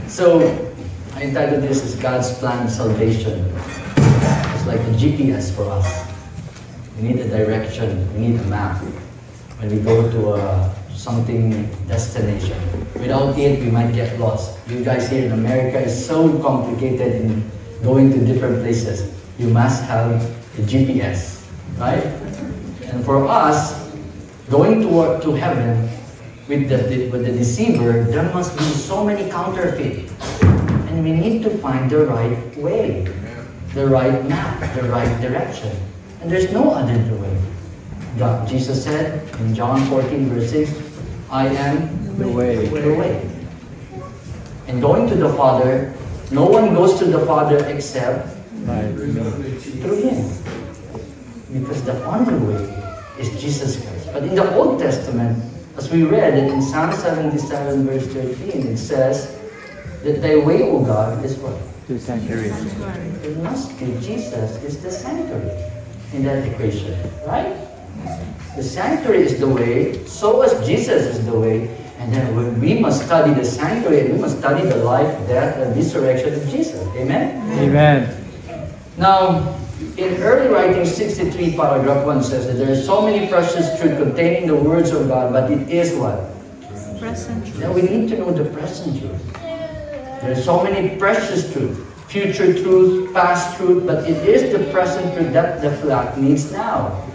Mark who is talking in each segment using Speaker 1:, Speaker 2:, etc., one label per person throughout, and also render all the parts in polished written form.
Speaker 1: So, I entitled this as God's Plan of Salvation. It's like a GPS for us. We need a direction, we need a map. When we go to something destination. Without it, we might get lost. You guys here in America is so complicated in going to different places. You must have a GPS, right? And for us, going to heaven with the deceiver, there must be so many counterfeit. And we need to find the right way, the right map, the right direction. And there's no other way. Jesus said in John 14 verse 6, I am
Speaker 2: the way.
Speaker 1: The way. And going to the Father, no one goes to the Father except through Him. Because the only way is Jesus Christ. But in the Old Testament, as we read it in Psalm 77 verse 13, it says that thy way, O God, is what?
Speaker 2: The sanctuary.
Speaker 1: It must be Jesus is the sanctuary in that equation, right? The sanctuary is the way, so as Jesus is the way, and then we must study the sanctuary, and we must study the life, death, and resurrection of Jesus. Amen?
Speaker 2: Amen.
Speaker 1: Now, in early writing 63 paragraph 1 says that there are so many precious truths contained in the words of God, but it is what?
Speaker 3: Present truth.
Speaker 1: Now we need to know the present truth. There are so many precious truths, future truth, past truth, but it is the present truth that the flock needs now.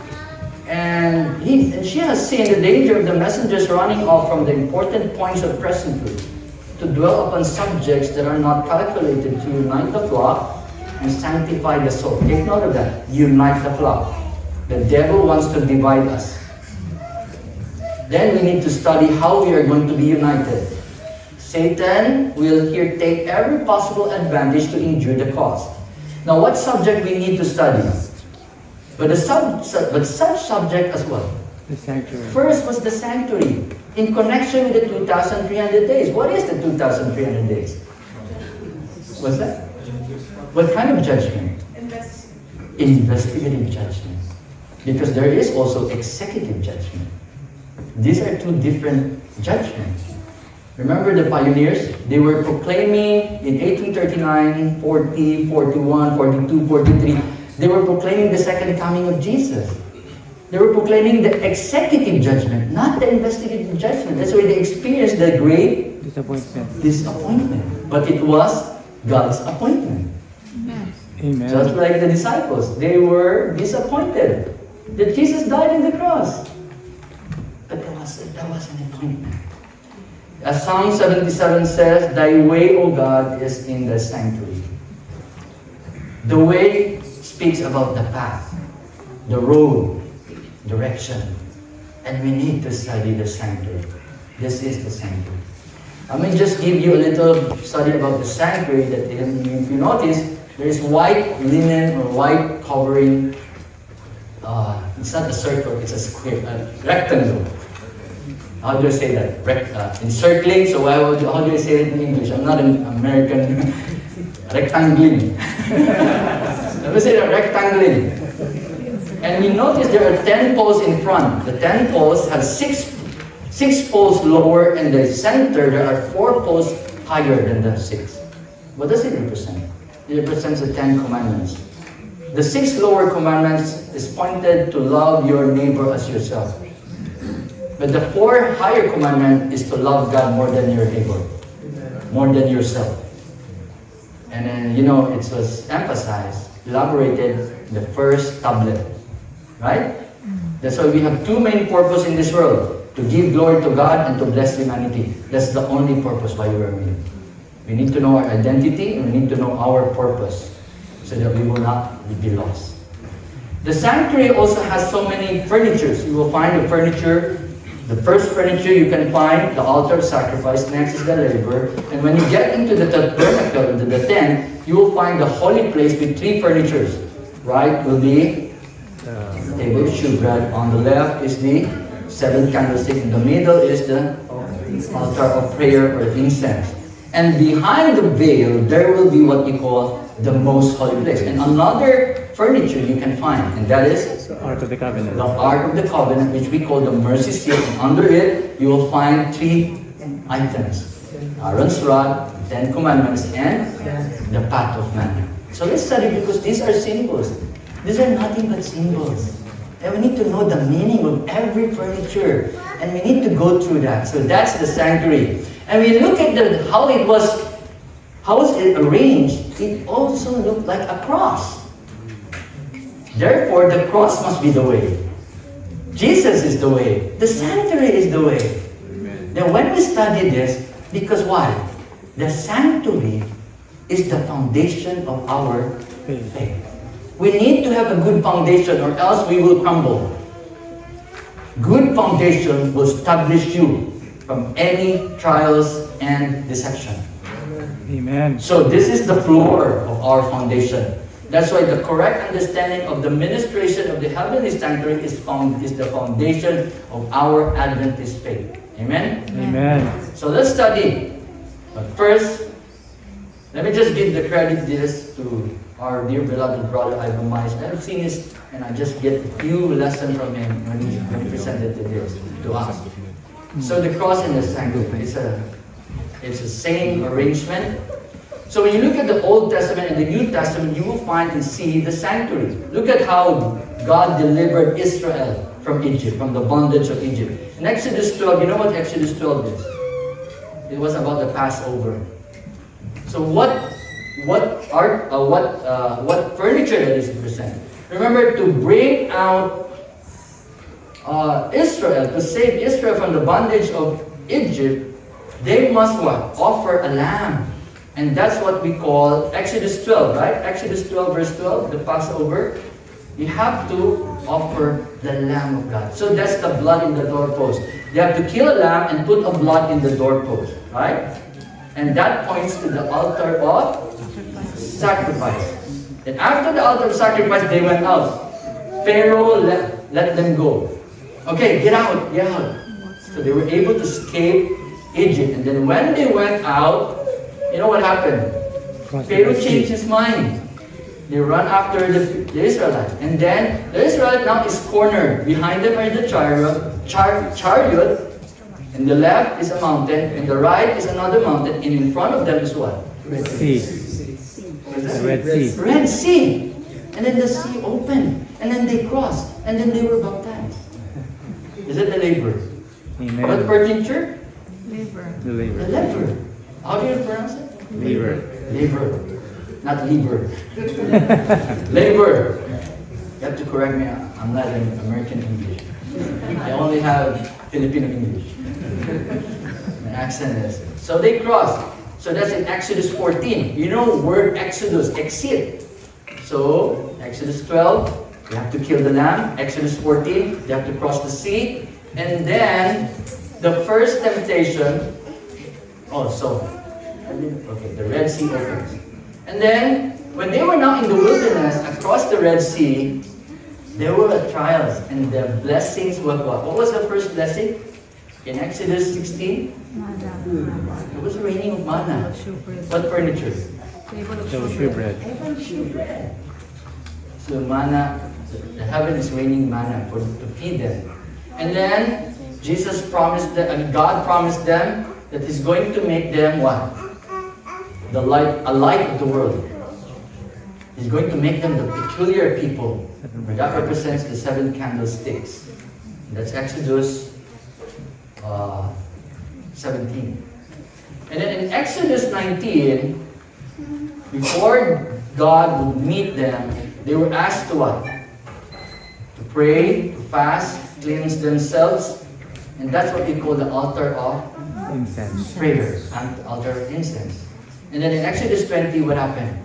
Speaker 1: And she has seen the danger of the messengers running off from the important points of present truth to dwell upon subjects that are not calculated to unite the flock and sanctify the soul. Take note of that. Unite the flock. The devil wants to divide us. Then we need to study how we are going to be united. Satan will here take every possible advantage to injure the cause. Now, what subject we need to study? But such subject as well.
Speaker 2: The sanctuary.
Speaker 1: First was the sanctuary in connection with the 2,300 days. What is the 2,300 days? What's that? What kind of judgment? Investigative judgment. Because there is also executive judgment. These are two different judgments. Remember the pioneers? They were proclaiming in 1839, 40, 41, 42, 43. They were proclaiming the second coming of Jesus. They were proclaiming the executive judgment, not the investigative judgment. That's why they experienced the great disappointment. But it was God's appointment.
Speaker 2: Amen.
Speaker 1: Just like the disciples, they were disappointed that Jesus died on the cross. But that was an appointment. As Psalm 77 says, thy way, O God, is in the sanctuary. The way speaks about the path, the road, direction. And we need to study the sanctuary. This is the sanctuary. I may just give you a little study about the sanctuary. That if you notice, there is white linen or white covering. It's not a circle, it's a square, a rectangle. How do I say that? Encircling, so how do I say it in English? I'm not an American. Rectangling. Let me say that, rectangling. And we notice there are 10 poles in front. The 10 poles have six poles lower, and the center there are 4 poles higher than the 6. What does it represent? It represents the 10 commandments. The 6 lower commandments is pointed to love your neighbor as yourself. But the 4 higher commandment is to love God more than your neighbor, more than yourself. And then, it was emphasized, elaborated in the first tablet, right? That's why we have 2 main purposes in this world, to give glory to God and to bless humanity. That's the only purpose why we are made. We need to know our identity and we need to know our purpose so that we will not be lost. The sanctuary also has so many furnitures. You will find the furniture. The first furniture you can find, the altar of sacrifice. Next is the laver. And when you get into the tabernacle, into the tent, you will find the holy place with 3 furnitures. Right will be table of shewbread. On the left is the 7th candlestick. In the middle is the altar of prayer or incense. And behind the veil, there will be what you call the most holy place. And another furniture you can find, and that is
Speaker 2: the Ark of the Covenant.
Speaker 1: The Ark of the Covenant, which we call the mercy seat. And under it, you will find 3 items. Aaron's rod, Ten Commandments, and the path of man. So let's study because these are symbols. These are nothing but symbols. And we need to know the meaning of every furniture. And we need to go through that. So that's the sanctuary. And we look at how it was arranged. It also looked like a cross. Therefore, the cross must be the way. Jesus is the way. The sanctuary is the way. Then when we study this, because why? The sanctuary is the foundation of our faith. We need to have a good foundation or else we will crumble. Good foundation will establish you from any trials and deception.
Speaker 2: Amen.
Speaker 1: So this is the floor of our foundation. That's why the correct understanding of the ministration of the heavenly sanctuary is the foundation of our Adventist faith. Amen?
Speaker 2: Amen.
Speaker 1: So let's study. But first, let me just give the credit this to our dear beloved brother Ivan Mais. I've seen this and I just get a few lessons from him when he presented this to us. So the cross in the sanctuary, it's the same arrangement. So when you look at the Old Testament and the New Testament, you will find and see the sanctuary. Look at how God delivered Israel from Egypt, from the bondage of Egypt. In Exodus 12, you know what Exodus 12 is? It was about the Passover. So what furniture that is present? Remember, to bring out Israel, to save Israel from the bondage of Egypt, they must what? Offer a lamb. And that's what we call Exodus 12, right? Exodus 12 verse 12, the Passover. You have to offer the Lamb of God. So that's the blood in the doorpost. You have to kill a lamb and put a blood in the doorpost, right? And that points to the altar of sacrifice. And after the altar of sacrifice, they went out. Pharaoh let them go. Okay, get out, get out. So they were able to escape Egypt. And then when they went out, you know what happened? Pharaoh changed his mind. They run after the Israelites. And then the Israelite now is cornered. Behind them are the chariot. And the left is a mountain. And the right is another mountain. And in front of them is what?
Speaker 2: Red Sea. The Red Sea.
Speaker 1: Red Sea. And then the sea opened. And then they crossed. And then they were baptized. Is it the laver?
Speaker 2: Amen.
Speaker 1: What furniture?
Speaker 3: Liver.
Speaker 2: The liver.
Speaker 1: The lever. How do you pronounce it?
Speaker 2: Liver.
Speaker 1: Labor, not liver. Labor. You have to correct me. I'm not an American English. I only have Filipino English. My accent is. So they crossed. So that's in Exodus 14. You know word Exodus, exit. So Exodus 12, you have to kill the lamb. Exodus 14, they have to cross the sea. And then the first temptation. Okay, the Red Sea opens. And then, when they were now in the wilderness, across the Red Sea, there were trials, and the blessings were what? What was the first blessing? In Exodus 16? It was raining of manna. What furniture?
Speaker 2: Showbread.
Speaker 1: So manna, the heaven is raining manna to feed them. And then, God promised them that He's going to make them what? A light of the world. He's going to make them the peculiar people. That represents the 7 candlesticks. That's Exodus 17. And then in Exodus 19, before God would meet them, they were asked to what? To pray, to fast, cleanse themselves. And that's what we call the altar of
Speaker 2: Incense.
Speaker 1: prayer, and altar of incense. And then in Exodus 20, what happened?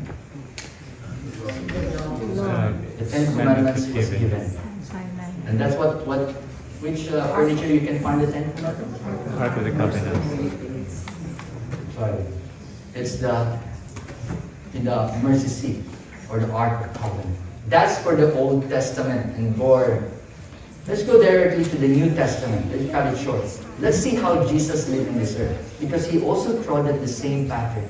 Speaker 1: The 10 Commandments was given. And that's which furniture you can find the 10 Commandments?
Speaker 2: Ark of the Covenant.
Speaker 1: Sorry. It's in the mercy seat, or the Ark of Covenant. That's for the Old Testament. And let's go directly to the New Testament. Let's cut it short. Let's see how Jesus lived in this earth. Because He also trod the same pattern.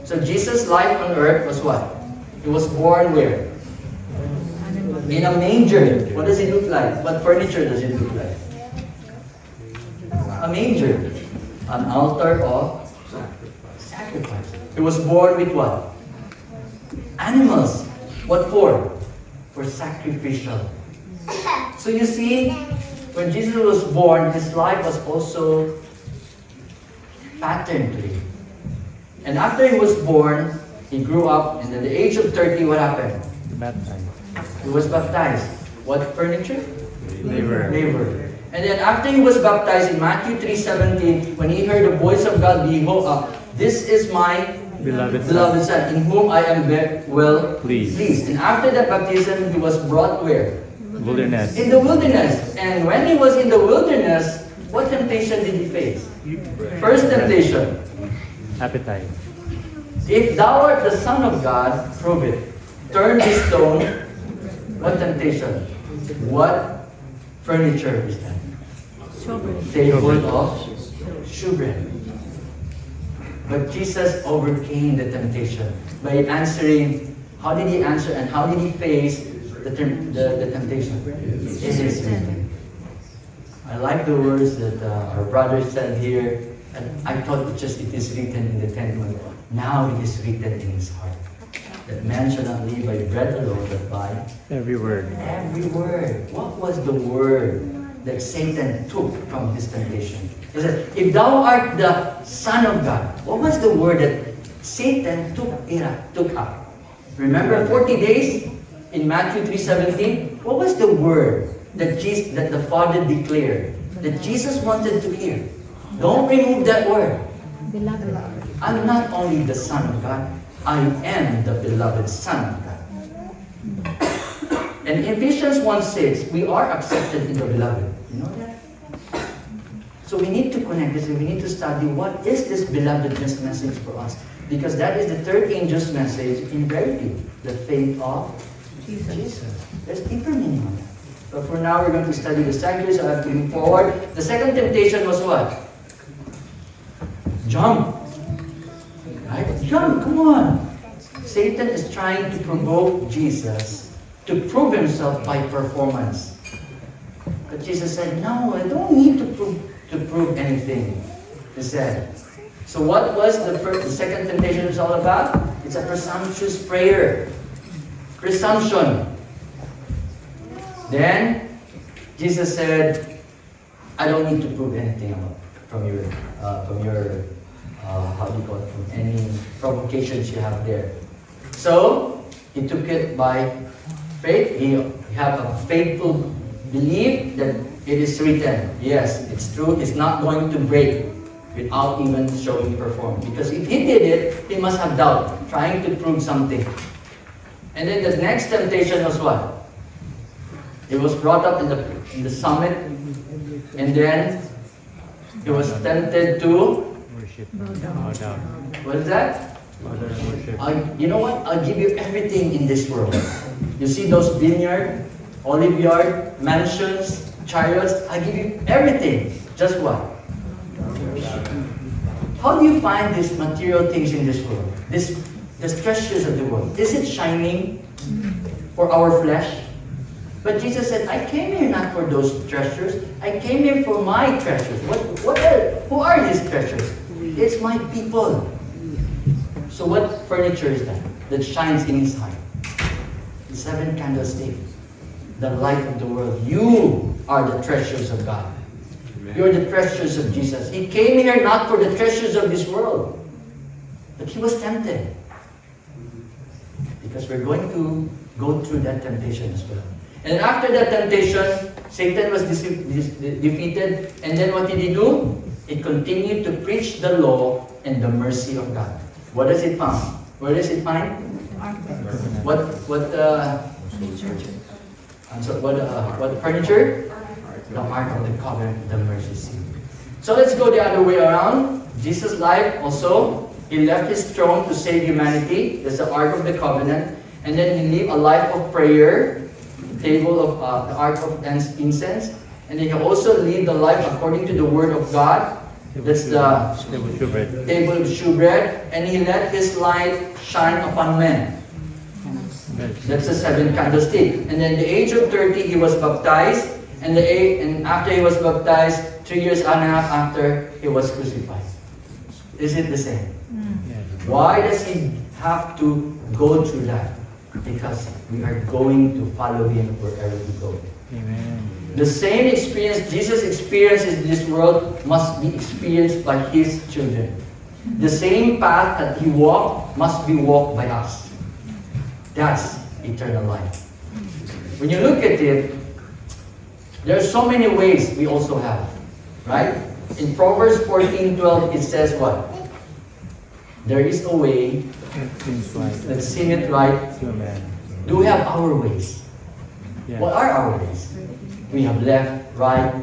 Speaker 1: So Jesus' life on earth was what? He was born where? In a manger. What does it look like? What furniture does it look like? A manger. An altar of He was born with what? Animals. What for? For sacrificial. So you see, when Jesus was born, his life was also patterned to him. And after he was born, he grew up, and at the age of 30, what happened?
Speaker 2: Baptized.
Speaker 1: He was baptized. What furniture?
Speaker 2: Laver.
Speaker 1: And then after he was baptized in Matthew 3:17, when he heard the voice of God, behold, this is my
Speaker 2: Beloved
Speaker 1: Son, in whom I am well
Speaker 2: Pleased.
Speaker 1: And after that baptism, he was brought where?
Speaker 2: Wilderness.
Speaker 1: In the wilderness. And when he was in the wilderness, what temptation did he face? First temptation.
Speaker 2: Appetite.
Speaker 1: If thou art the Son of God, prove it. Turn this stone. What temptation? What furniture is that? Table of showbread. But Jesus overcame the temptation by answering. How did he answer and how did he face the temptation? It is written. I like the words that our brother said here. And I thought it is written in the 10th one. Now it is written in his heart. That man shall not live by bread alone, but by
Speaker 2: Every word.
Speaker 1: every word. What was the word that Satan took from his temptation? He said, if thou art the Son of God, what was the word that Satan took up? Remember 40 days in Matthew 3:17? What was the word that the Father declared that Jesus wanted to hear? Don't remove that word.
Speaker 3: Beloved.
Speaker 1: I'm not only the Son of God, I am the beloved Son of God. And Ephesians 1:6, we are accepted in the beloved. You know that? So we need to connect this and we need to study what is this belovedness message for us. Because that is the third angel's message in verity, the faith of Jesus. There's deeper meaning on that. But for now, we're going to study the second, so I have to move forward. The second temptation was what? Jump. Right? Jump, come on. Satan is trying to provoke Jesus to prove himself by performance. But Jesus said, no, I don't need to prove anything. He said. So what was the second temptation is all about? It's a presumptuous prayer. Presumption. Then Jesus said, I don't need to prove anything from your how do you call it, from any provocations you have there. So he took it by faith. He had a faithful belief that it is written. Yes, it's true. It's not going to break without even showing performance. Because if he did it, he must have doubt, trying to prove something. And then the next temptation was what? It was brought up in the summit, and then he was tempted to
Speaker 2: Worship.
Speaker 1: what is that?
Speaker 2: Worship.
Speaker 1: You know what? I'll give you everything in this world. You see those vineyard, olive yard, mansions, chariots? I'll give you everything. Just what? How do you find these material things in this world? The treasures of the world. Is it shining for our flesh? But Jesus said, I came here not for those treasures. I came here for my treasures. What else? Who are these treasures? It's my people. So what furniture is that shines in his heart? The 7 candlesticks. The light of the world. You are the treasures of God. You're the treasures of Jesus. He came here not for the treasures of this world. But he was tempted. Because we're going to go through that temptation as well. And after that temptation, Satan was defeated. And then what did he do? He continued to preach the law and the mercy of God. What does it find? Where does it find? What furniture? The Ark of the Covenant, the mercy seat. So let's go the other way around. Jesus' life also, he left his throne to save humanity. That's the Ark of the Covenant. And then he lived a life of prayer, table of the Ark of Incense. And then he also lived the life according to the Word of God. That's the table of showbread. And he let his light shine upon men. That's the 7 candlestick. And then the age of 30, he was baptized. And after he was baptized, 3 years and a half after, he was crucified. Is it the same?
Speaker 2: Yes.
Speaker 1: Why does he have to go through that? Because we are going to follow him wherever we go.
Speaker 2: Amen.
Speaker 1: The same experience Jesus experienced in this world must be experienced by his children. The same path that he walked must be walked by us. That's eternal life. When you look at it, there are so many ways we also have. Right? In Proverbs 14:12, it says what? There is a way
Speaker 2: It seems right
Speaker 1: that seemeth right.
Speaker 2: to a man.
Speaker 1: Do we have our ways?
Speaker 2: Yes.
Speaker 1: What are our ways? We have left, right,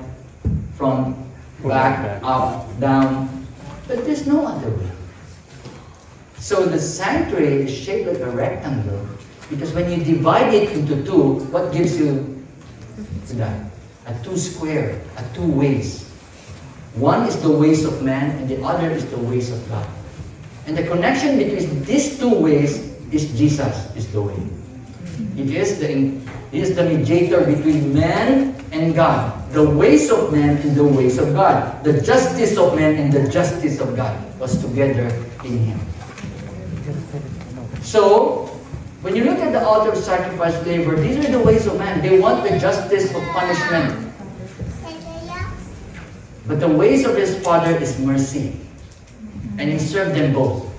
Speaker 1: front, back, up, down. But there's no other way. So the sanctuary is shaped like a rectangle because when you divide it into two, what gives you that? A two square, a two ways. One is the ways of man and the other is the ways of God. And the connection between these two ways is Jesus is the way. He is the mediator between man and God. The ways of man and the ways of God. The justice of man and the justice of God was together in him. So, when you look at the altar of sacrifice labor, these are the ways of man. They want the justice of punishment. But the ways of his Father is mercy. And he served them both.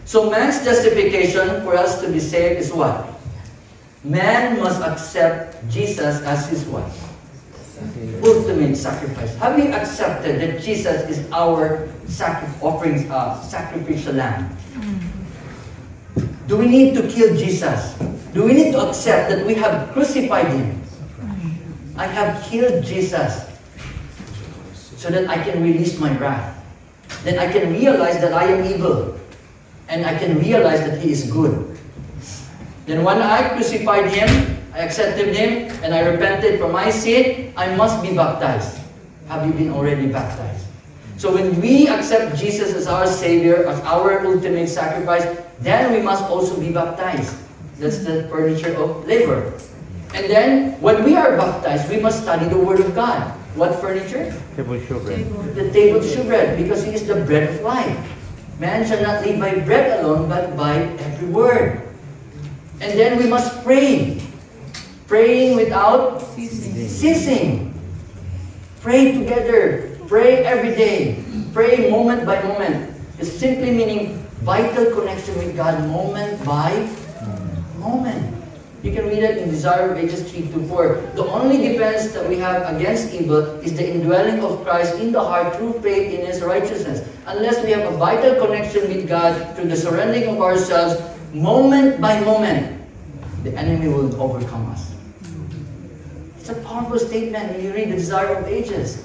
Speaker 1: So man's justification for us to be saved is what? Man must accept Jesus as his what? Ultimate sacrifice. Have we accepted that Jesus is our sacrificial lamb? Do we need to kill Jesus? Do we need to accept that we have crucified him? I have killed Jesus so that I can release my wrath. Then I can realize that I am evil. And I can realize that he is good. Then when I crucified him, I accepted him, and I repented for my sin, I must be baptized. Have you been already baptized? So when we accept Jesus as our Savior, as our ultimate sacrifice, then we must also be baptized. That's the furniture of labor. And then, when we are baptized, we must study the Word of God. What furniture?
Speaker 2: Table showbread.
Speaker 1: The table of showbread, because He is the bread of life. Man shall not live by bread alone, but by every word. And then we must pray. Praying without ceasing. Pray together. Pray every day. Pray moment by moment. It's simply meaning vital connection with God moment by moment. You can read it in Desire of Ages 3-4. The only defense that we have against evil is the indwelling of Christ in the heart through faith in His righteousness. Unless we have a vital connection with God through the surrendering of ourselves, moment by moment, the enemy will overcome us. It's a powerful statement when you read the Desire of Ages.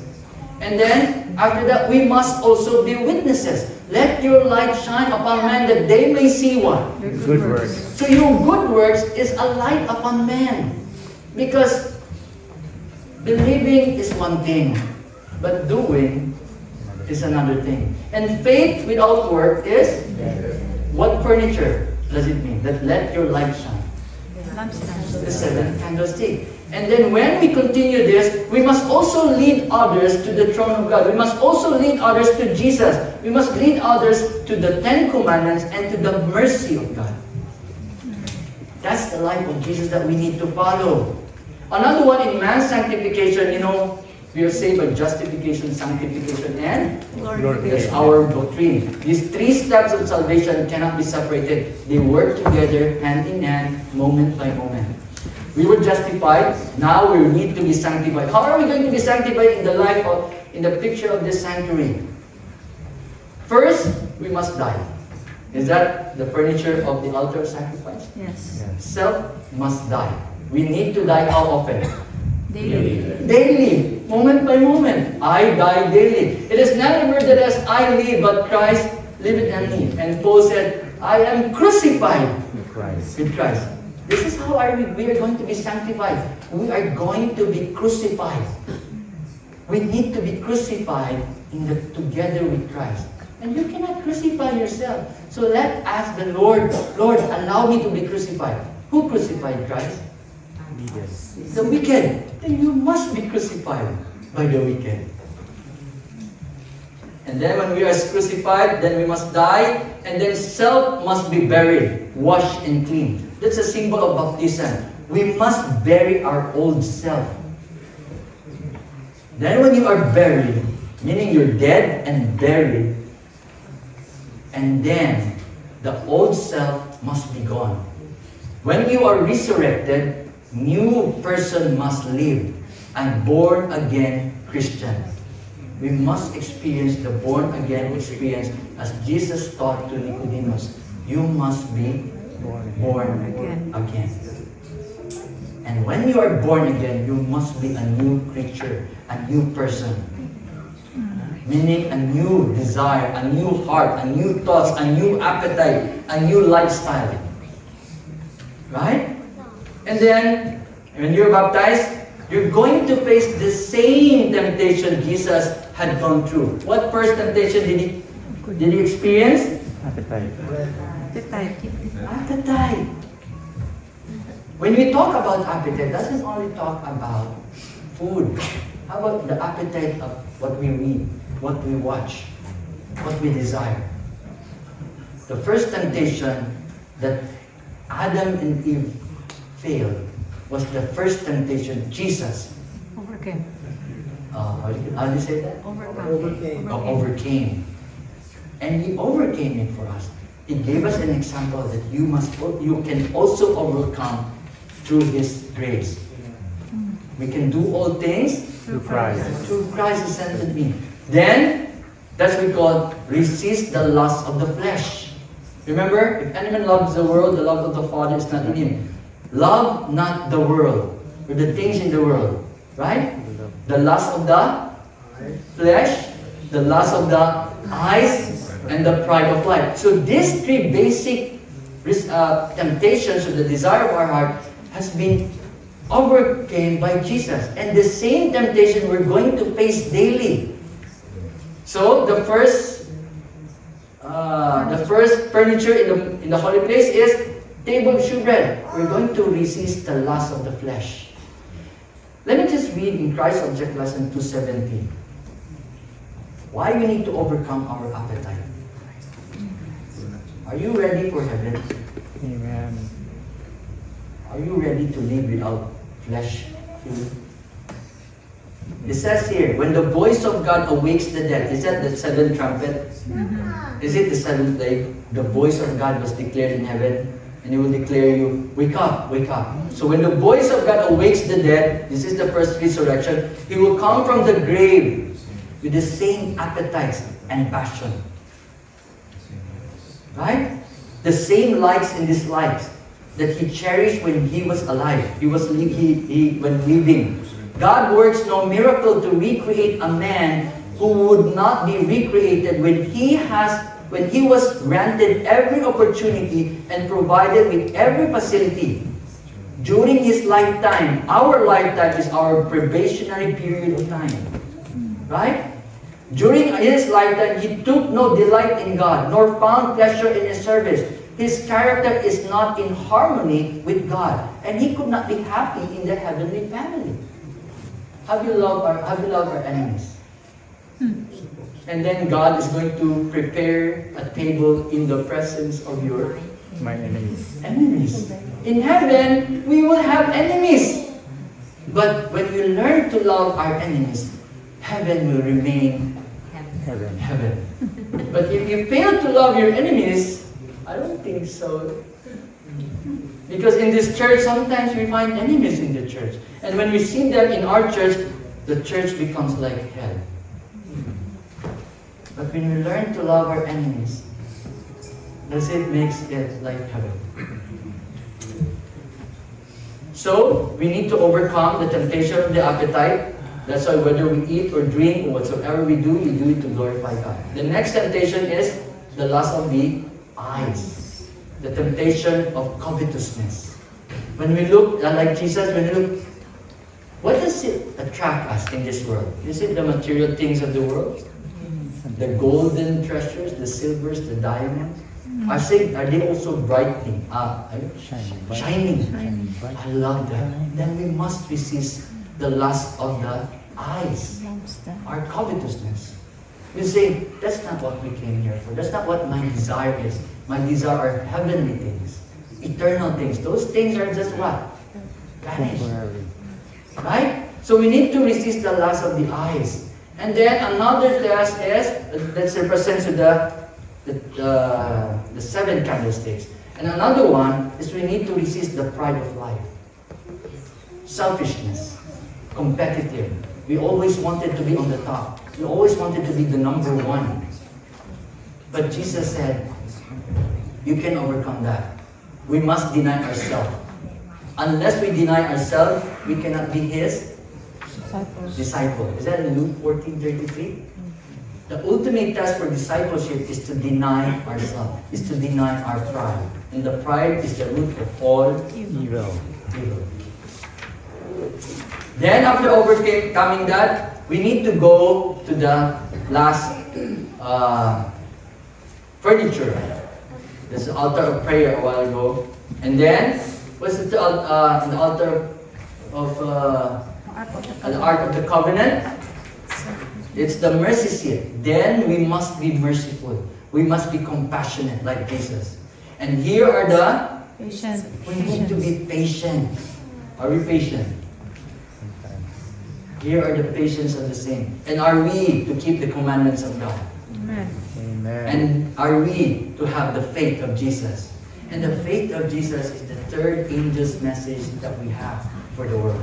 Speaker 1: And then, after that, we must also be witnesses. Let your light shine upon men that they may see what?
Speaker 2: Good works.
Speaker 1: So your good works is a light upon men. Because believing is one thing, but doing is another thing. And faith without work is what furniture does it mean? That let your light shine. The seventh candlestick. And then when we continue this, we must also lead others to the throne of God. We must also lead others to Jesus. We must lead others to the Ten Commandments and to the mercy of God. That's the life of Jesus that we need to follow. Another one in man's sanctification, we are saved by justification, sanctification, and
Speaker 2: glorification.
Speaker 1: That's our doctrine. These three steps of salvation cannot be separated. They work together, hand in hand, moment by moment. We were justified, now we need to be sanctified. How are we going to be sanctified in the picture of this sanctuary? First, we must die. Is that the furniture of the altar of sacrifice?
Speaker 3: Yes.
Speaker 1: Self must die. We need to die how often?
Speaker 3: Daily.
Speaker 1: Daily, moment by moment. I die daily. It is never that as I live, but Christ liveth in me. And Paul said, I am crucified with Christ. This is how we are going to be sanctified. We are going to be crucified. We need to be crucified together with Christ. And you cannot crucify yourself. So let's ask the Lord, Lord, allow me to be crucified. Who crucified Christ? The wicked. Then you must be crucified by the wicked. And then when we are crucified, then we must die. And then self must be buried, washed and clean. That's a symbol of baptism. We must bury our old self. Then when you are buried, meaning you're dead and buried, and then the old self must be gone. When you are resurrected, new person must live, and born again Christian. We must experience the born again experience as Jesus taught to Nicodemus. You must be born again. And when you are born again, you must be a new creature, a new person. Meaning a new desire, a new heart, a new thoughts, a new appetite, a new lifestyle. Right? And then, when you're baptized, you're going to face the same temptation Jesus had gone through. What first temptation did he experience?
Speaker 2: Appetite.
Speaker 1: Appetite. When we talk about appetite, it doesn't only talk about food. How about the appetite of what we read, what we watch, what we desire? The first temptation that Adam and Eve failed was the first temptation Jesus
Speaker 3: Overcame.
Speaker 1: how do you say that?
Speaker 3: Overcame.
Speaker 1: And He overcame it for us. He gave us an example that you can also overcome through His grace. We can do all things
Speaker 2: Through Christ.
Speaker 1: through Christ who sent me. Then, that's what we call resist the lust of the flesh. Remember, if anyone loves the world, the love of the Father is not in him. Love not the world, or the things in the world. Right? The lust of the flesh, the lust of the eyes, and the pride of life. So these three basic temptations of the desire of our heart has been overcame by Jesus. And the same temptation we're going to face daily. So the first furniture in the holy place is table of shewbread. We're going to resist the lust of the flesh. Let me just read in Christ Object Lesson 2:17. Why we need to overcome our appetite. Are you ready for heaven?
Speaker 2: Amen.
Speaker 1: Are you ready to live without flesh food? It says here, when the voice of God awakes the dead, is that the seventh trumpet? Is it the seventh plague? The voice of God was declared in heaven, and He will declare you, wake up, wake up. So when the voice of God awakes the dead, this is the first resurrection, He will come from the grave with the same appetites and passion. Right? The same likes and dislikes that He cherished when He was alive. When living. God works no miracle to recreate a man who would not be recreated when He was granted every opportunity and provided with every facility. During His lifetime, our lifetime is our probationary period of time. Right? During His lifetime, He took no delight in God, nor found pleasure in His service. His character is not in harmony with God, and He could not be happy in the heavenly family. Have you loved our enemies? And then God is going to prepare a table in the presence of your
Speaker 2: My enemies.
Speaker 1: enemies. In heaven, we will have enemies. But when we learn to love our enemies, heaven will remain
Speaker 2: Heaven.
Speaker 1: heaven. But if you fail to love your enemies, I don't think so. Because in this church, sometimes we find enemies in the church. And when we see them in our church, the church becomes like hell. But when we learn to love our enemies, does it make it like heaven? So, we need to overcome the temptation of the appetite. That's why whether we eat or drink or whatsoever we do it to glorify God. The next temptation is the lust of the eyes. The temptation of covetousness. When we look, like Jesus, when we look, what does it attract us in this world? Is it the material things of the world? The golden treasures, the silvers, the diamonds? Are they also brightening? Shining. I love that. Then we must resist the lust of the eyes, our covetousness. You say, that's not what we came here for. That's not what my desire is. My desire are heavenly things, eternal things. Those things are just what? Vanished.
Speaker 2: Temporary.
Speaker 1: Right? So we need to resist the lust of the eyes. And then another test is, that represents the 7 candlesticks. And another one is we need to resist the pride of life. Selfishness. Competitive. We always wanted to be on the top. We always wanted to be the number one. But Jesus said, you can overcome that. We must deny ourselves. Unless we deny ourselves, we cannot be His disciple. Is that in Luke 14:33? The ultimate test for discipleship is to deny ourselves, is to deny our pride. And the pride is the root of all
Speaker 2: Evil.
Speaker 1: evil. Then after overcoming that, we need to go to the last furniture. There's the altar of prayer a while ago. And then, what's the altar of the Ark of the Covenant? It's the mercy seat. Then we must be merciful. We must be compassionate like Jesus. And here are the...
Speaker 3: Patient.
Speaker 1: We need to be patient. Are we patient? Here are the patience of the saint. And are we to keep the commandments of God?
Speaker 3: Amen.
Speaker 2: Amen.
Speaker 1: And are we to have the faith of Jesus? And the faith of Jesus is the third angel's message that we have for the world.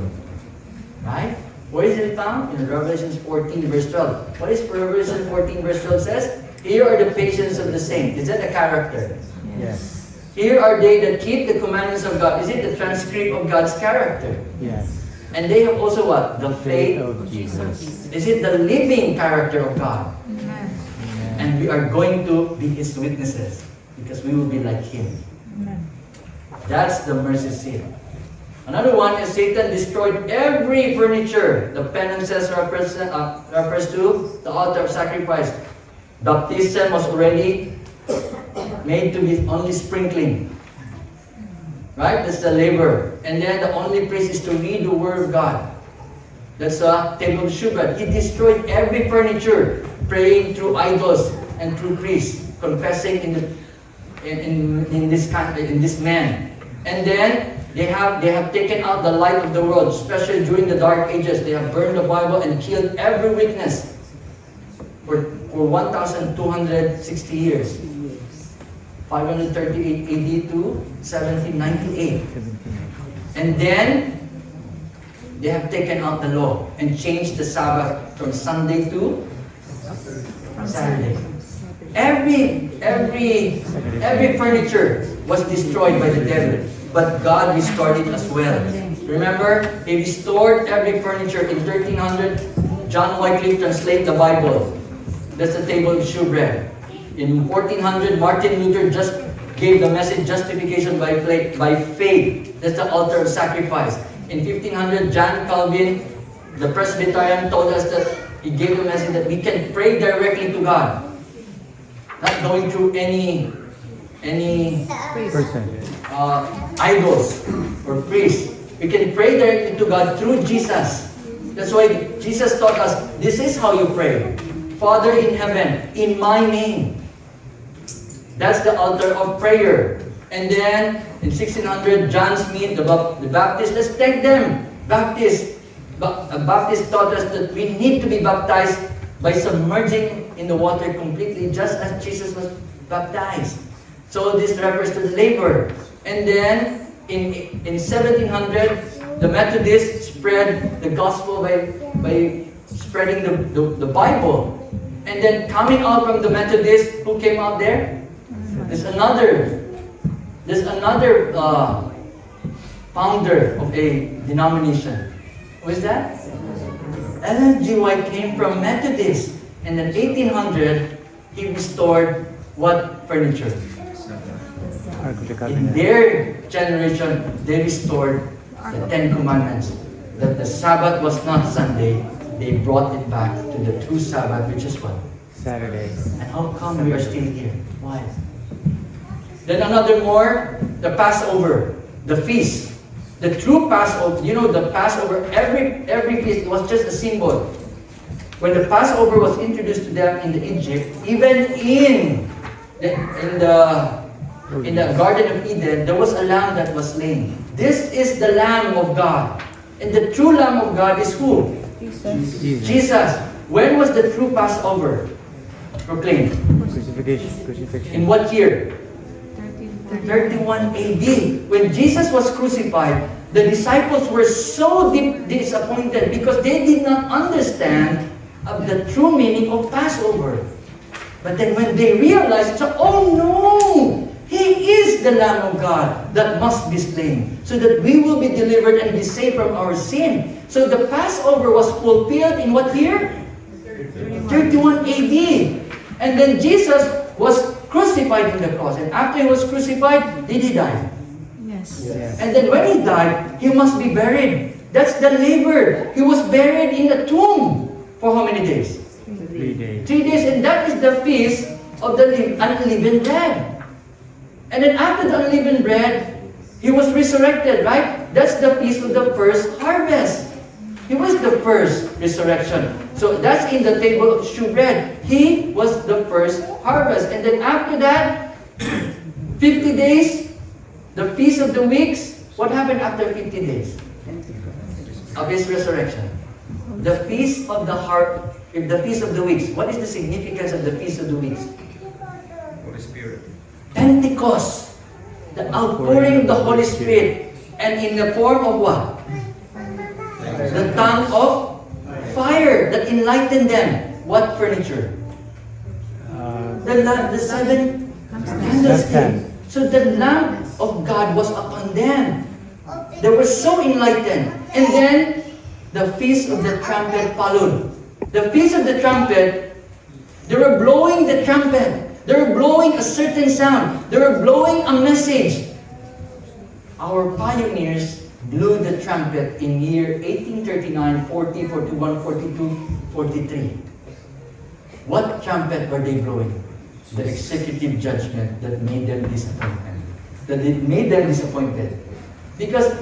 Speaker 1: Right? Where is it found? In Revelation 14 verse 12. What is Revelation 14 verse 12 says? Here are the patience of the saint. Is that a character?
Speaker 2: Yes.
Speaker 1: Here are they that keep the commandments of God. Is it the transcript of God's character?
Speaker 2: Yes.
Speaker 1: And they have also what? The faith.
Speaker 2: Of Jesus.
Speaker 1: Is it the living character of God?
Speaker 3: Amen.
Speaker 2: Amen.
Speaker 1: And we are going to be His witnesses because we will be like Him.
Speaker 3: Amen.
Speaker 1: That's the mercy seat. Another one is Satan destroyed every furniture. The penances refers to the altar of sacrifice. Baptism was already made to be only sprinkling. Right? That's the labor. And then the only place is to read the Word of God. That's a table of shewbread. He destroyed every furniture, praying through idols and through priests, confessing in this man. And then they have taken out the light of the world, especially during the Dark Ages. They have burned the Bible and killed every witness for 1,260 years. 538 AD to 1798. And then they have taken out the law and changed the Sabbath from Sunday to Saturday. Every furniture was destroyed by the devil, but God restored it as well. Remember, He restored every furniture in 1300. John Wycliffe translated the Bible. That's the table of shewbread. In 1400, Martin Luther just gave the message justification by faith. That's the altar of sacrifice. In 1500, John Calvin, the Presbyterian, told us that he gave the message that we can pray directly to God, not going through any
Speaker 2: Person.
Speaker 1: idols or priests. We can pray directly to God through Jesus. That's why Jesus taught us, this is how you pray. Father in heaven, in my name. That's the altar of prayer. And then, in 1600, John Smith, the Baptist, let's take them. Baptist taught us that we need to be baptized by submerging in the water completely, just as Jesus was baptized. So this refers to the labor. And then, in 1700, the Methodists spread the gospel by spreading the Bible. And then coming out from the Methodists, who came out there? There's another founder of a denomination. Who is that? Ellen G. White came from Methodist. And in 1800, he restored what furniture?
Speaker 2: Ark of the
Speaker 1: In
Speaker 2: Covenant.
Speaker 1: their generation, they restored the 10 Commandments. That the Sabbath was not Sunday. They brought it back to the true Sabbath, which is what?
Speaker 2: Saturday.
Speaker 1: And how come we are still here? Why? Then another more, the Passover, the feast. The true Passover, you know, the Passover, every feast was just a symbol. when the Passover was introduced to them in the Egypt, even in the Garden of Eden, there was a lamb that was slain. This is the Lamb of God. And the true Lamb of God is who? Jesus. When was the true Passover proclaimed?
Speaker 2: Crucifixion.
Speaker 1: In what year? 31 AD. When Jesus was crucified, the disciples were so disappointed because they did not understand the true meaning of Passover. But then when they realized, oh no! He is the Lamb of God that must be slain so that we will be delivered and be saved from our sin. So the Passover was fulfilled in what year? 31 AD. And then Jesus was crucified on the cross. And after he was crucified, did he die?
Speaker 3: Yes.
Speaker 1: And then when he died, he must be buried. That's the labor. He was buried in a tomb for how many days?
Speaker 2: 3 days.
Speaker 1: 3 days. And that is the feast of the unleavened bread. And then after the unleavened bread, he was resurrected, right? That's the feast of the first harvest. He was the first resurrection. So that's in the table of shewbread. He was the first harvest. And then after that, 50 days, the Feast of the Weeks. What happened after 50 days of his resurrection? The Feast of the Feast of the Weeks. What is the significance of the Feast of the Weeks?
Speaker 4: Holy Spirit.
Speaker 1: Pentecost, the outpouring of the Holy Spirit, and in the form of what? The tongue of fire that enlightened them. What furniture? The seven candlesticks. So the lamp of God was upon them. They were so enlightened. And then the Feast of the Trumpet followed. The Feast of the Trumpet, they were blowing the trumpet. They were blowing a certain sound. They were blowing a message. Our pioneers blew the trumpet in year 1839, 40, 41, 42, 43. What trumpet were they blowing? The executive judgment that made them disappointed. That it made them disappointed. Because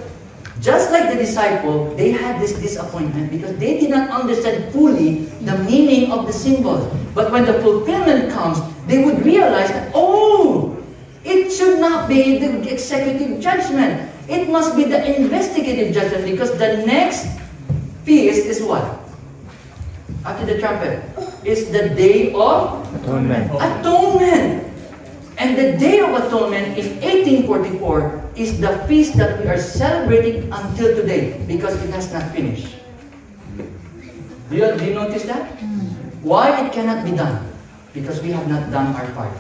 Speaker 1: just like the disciple, they had this disappointment because they did not understand fully the meaning of the symbols. But when the fulfillment comes, they would realize that, oh, it should not be the executive judgment. It must be the investigative judgment because the next feast is what? After the trumpet, is the Day of Atonement. And the Day of Atonement in 1844 is the feast that we are celebrating until today because it has not finished. Do you notice that? Why it cannot be done? Because we have not done our part.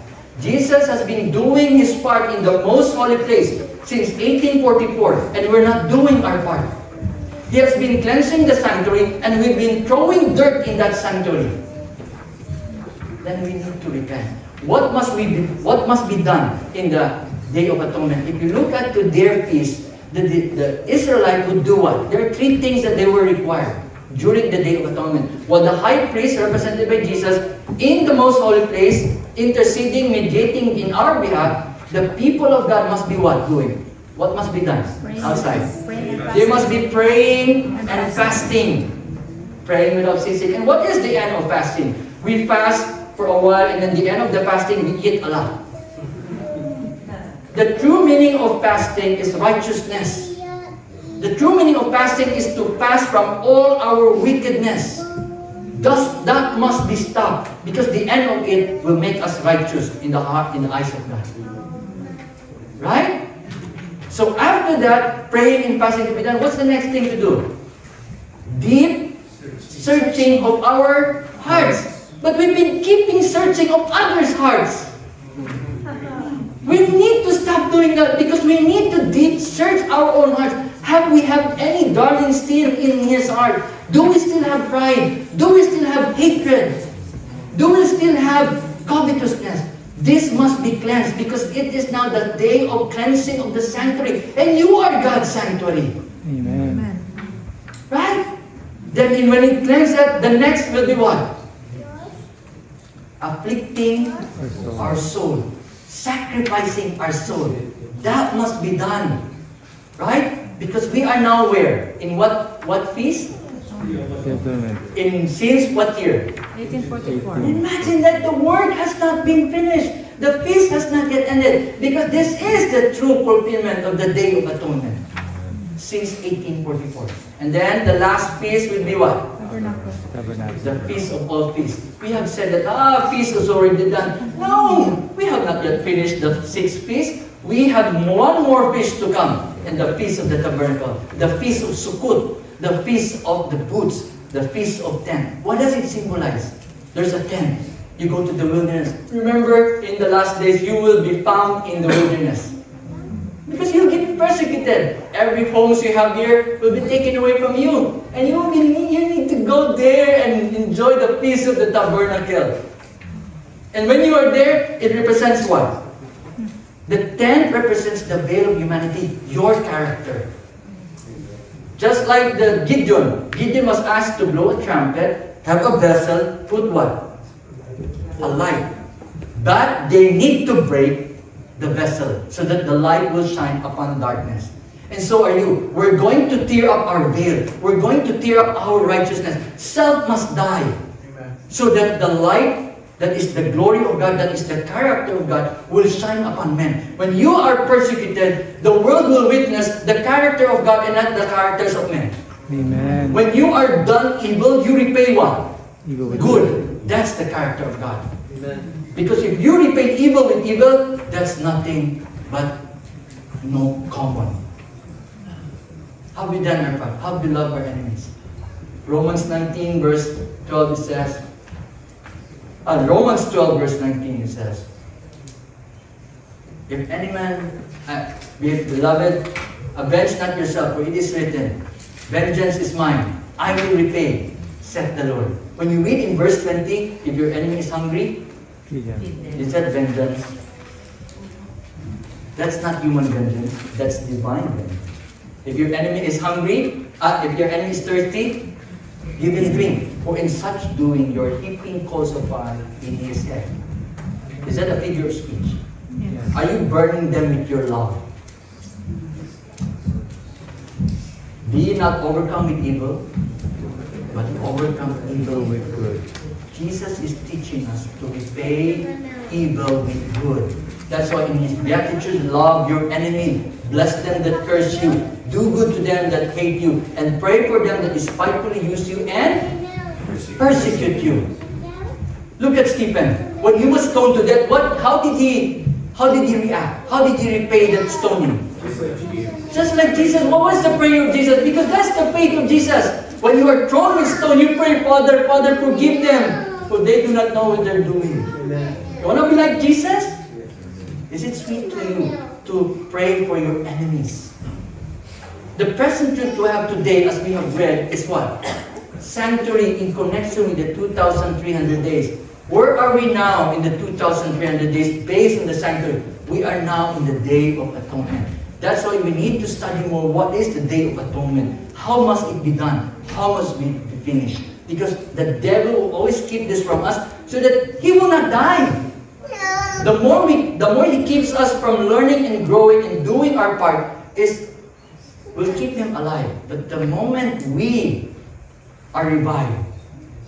Speaker 1: Jesus has been doing his part in the most holy place since 1844 and we're not doing our part. He has been cleansing the sanctuary and we've been throwing dirt in that sanctuary. Then we need to repent. What must be done in the Day of Atonement? If you look at their feast, the Israelites would do what? There are 3 things that they were required during the Day of Atonement. Well, the high priest, represented by Jesus, in the most holy place, interceding, mediating in our behalf, the people of God must be what? Doing? What must be done? Outside. They must be praying and fasting. Praying without ceasing. And what is the end of fasting? We fast for a while and then the end of the fasting, we eat a lot. The true meaning of fasting is righteousness. The true meaning of fasting is to fast from all our wickedness. Thus, that must be stopped because the end of it will make us righteous in the heart, in the eyes of God. Right? So after that, praying and fasting to be done, what's the next thing to do? Deep searching of our hearts. But we've been keeping searching of others' hearts. We need to stop doing that because we need to deep search our own hearts. Have we have any darling still in his heart? Do we still have pride? Do we still have hatred? Do we still have covetousness? This must be cleansed because it is now the day of cleansing of the sanctuary. And you are God's sanctuary.
Speaker 2: Amen.
Speaker 1: Right? Then when it cleanses that, the next will be what? Afflicting our soul. Sacrificing our soul. That must be done. Right? Because we are now where? In what feast?
Speaker 2: Settlement.
Speaker 1: Since what year?
Speaker 3: 1844.
Speaker 1: Imagine that the work has not been finished. The feast has not yet ended. Because this is the true fulfillment of the Day of Atonement. Since 1844. And then the last feast will be what?
Speaker 3: Tabernacle.
Speaker 2: Tabernacle.
Speaker 1: The Feast of all feasts. We have said that, feast is already done. No! We have not yet finished the 6th feast. We have one more feast to come. And the Feast of the Tabernacle. The Feast of Sukkot. The Feast of the Booths. The Feast of Tent. What does it symbolize? There's a tent. You go to the wilderness. Remember, in the last days, you will be found in the wilderness. Because you'll get persecuted. Every homes you have here will be taken away from you. And you need to go there and enjoy the Feast of the Tabernacle. And when you are there, it represents what? The tent represents the veil of humanity, your character. Just like the Gideon. Gideon was asked to blow a trumpet, have a vessel, put what? A light. But they need to break the vessel so that the light will shine upon darkness. And so are you. We're going to tear up our veil. We're going to tear up our righteousness. Self must die. So that the light that is the glory of God, that is the character of God, will shine upon men. When you are persecuted, the world will witness the character of God and not the characters of men.
Speaker 2: Amen.
Speaker 1: When you are done evil, you repay what?
Speaker 2: Evil with
Speaker 1: Good. That's the character of God.
Speaker 4: Amen.
Speaker 1: Because if you repay evil with evil, that's nothing but no common. How we done our part? How we love our enemies? Romans 19 verse 12 it says, Romans 12 verse 19 it says, if any man, beloved, avenge not yourself, for it is written, vengeance is mine, I will repay, saith the Lord. When you read in verse 20, if your enemy is hungry, is that vengeance? That's not human vengeance, that's divine vengeance. If your enemy is hungry, if your enemy is thirsty, give him drink. For in such doing, you're heaping coals of fire in his head. Is that a figure of speech?
Speaker 3: Yes.
Speaker 1: Are you burning them with your love? Be not overcome with evil, but overcome evil with good. Jesus is teaching us to repay evil with good. That's why in His Beatitudes, love your enemy, bless them that curse you, do good to them that hate you, and pray for them that despitefully use you and persecute you. Look at Stephen. When he was stoned to death, how did he react? How did he repay that stoning? Just like Jesus. What was the prayer of Jesus? Because that's the faith of Jesus. When you are thrown with stone, you pray, Father, Father, forgive them, for they do not know what they're doing. You want to be like Jesus? Is it sweet to you to pray for your enemies? The present truth we have today, as we have read, is what? Sanctuary in connection with the 2,300 days. Where are we now in the 2,300 days based on the sanctuary? We are now in the Day of Atonement. That's why we need to study more. What is the Day of Atonement? How must it be done? How must we be finished? Because the devil will always keep this from us so that he will not die. The more he keeps us from learning and growing and doing our part, will keep him alive. But the moment we are revived,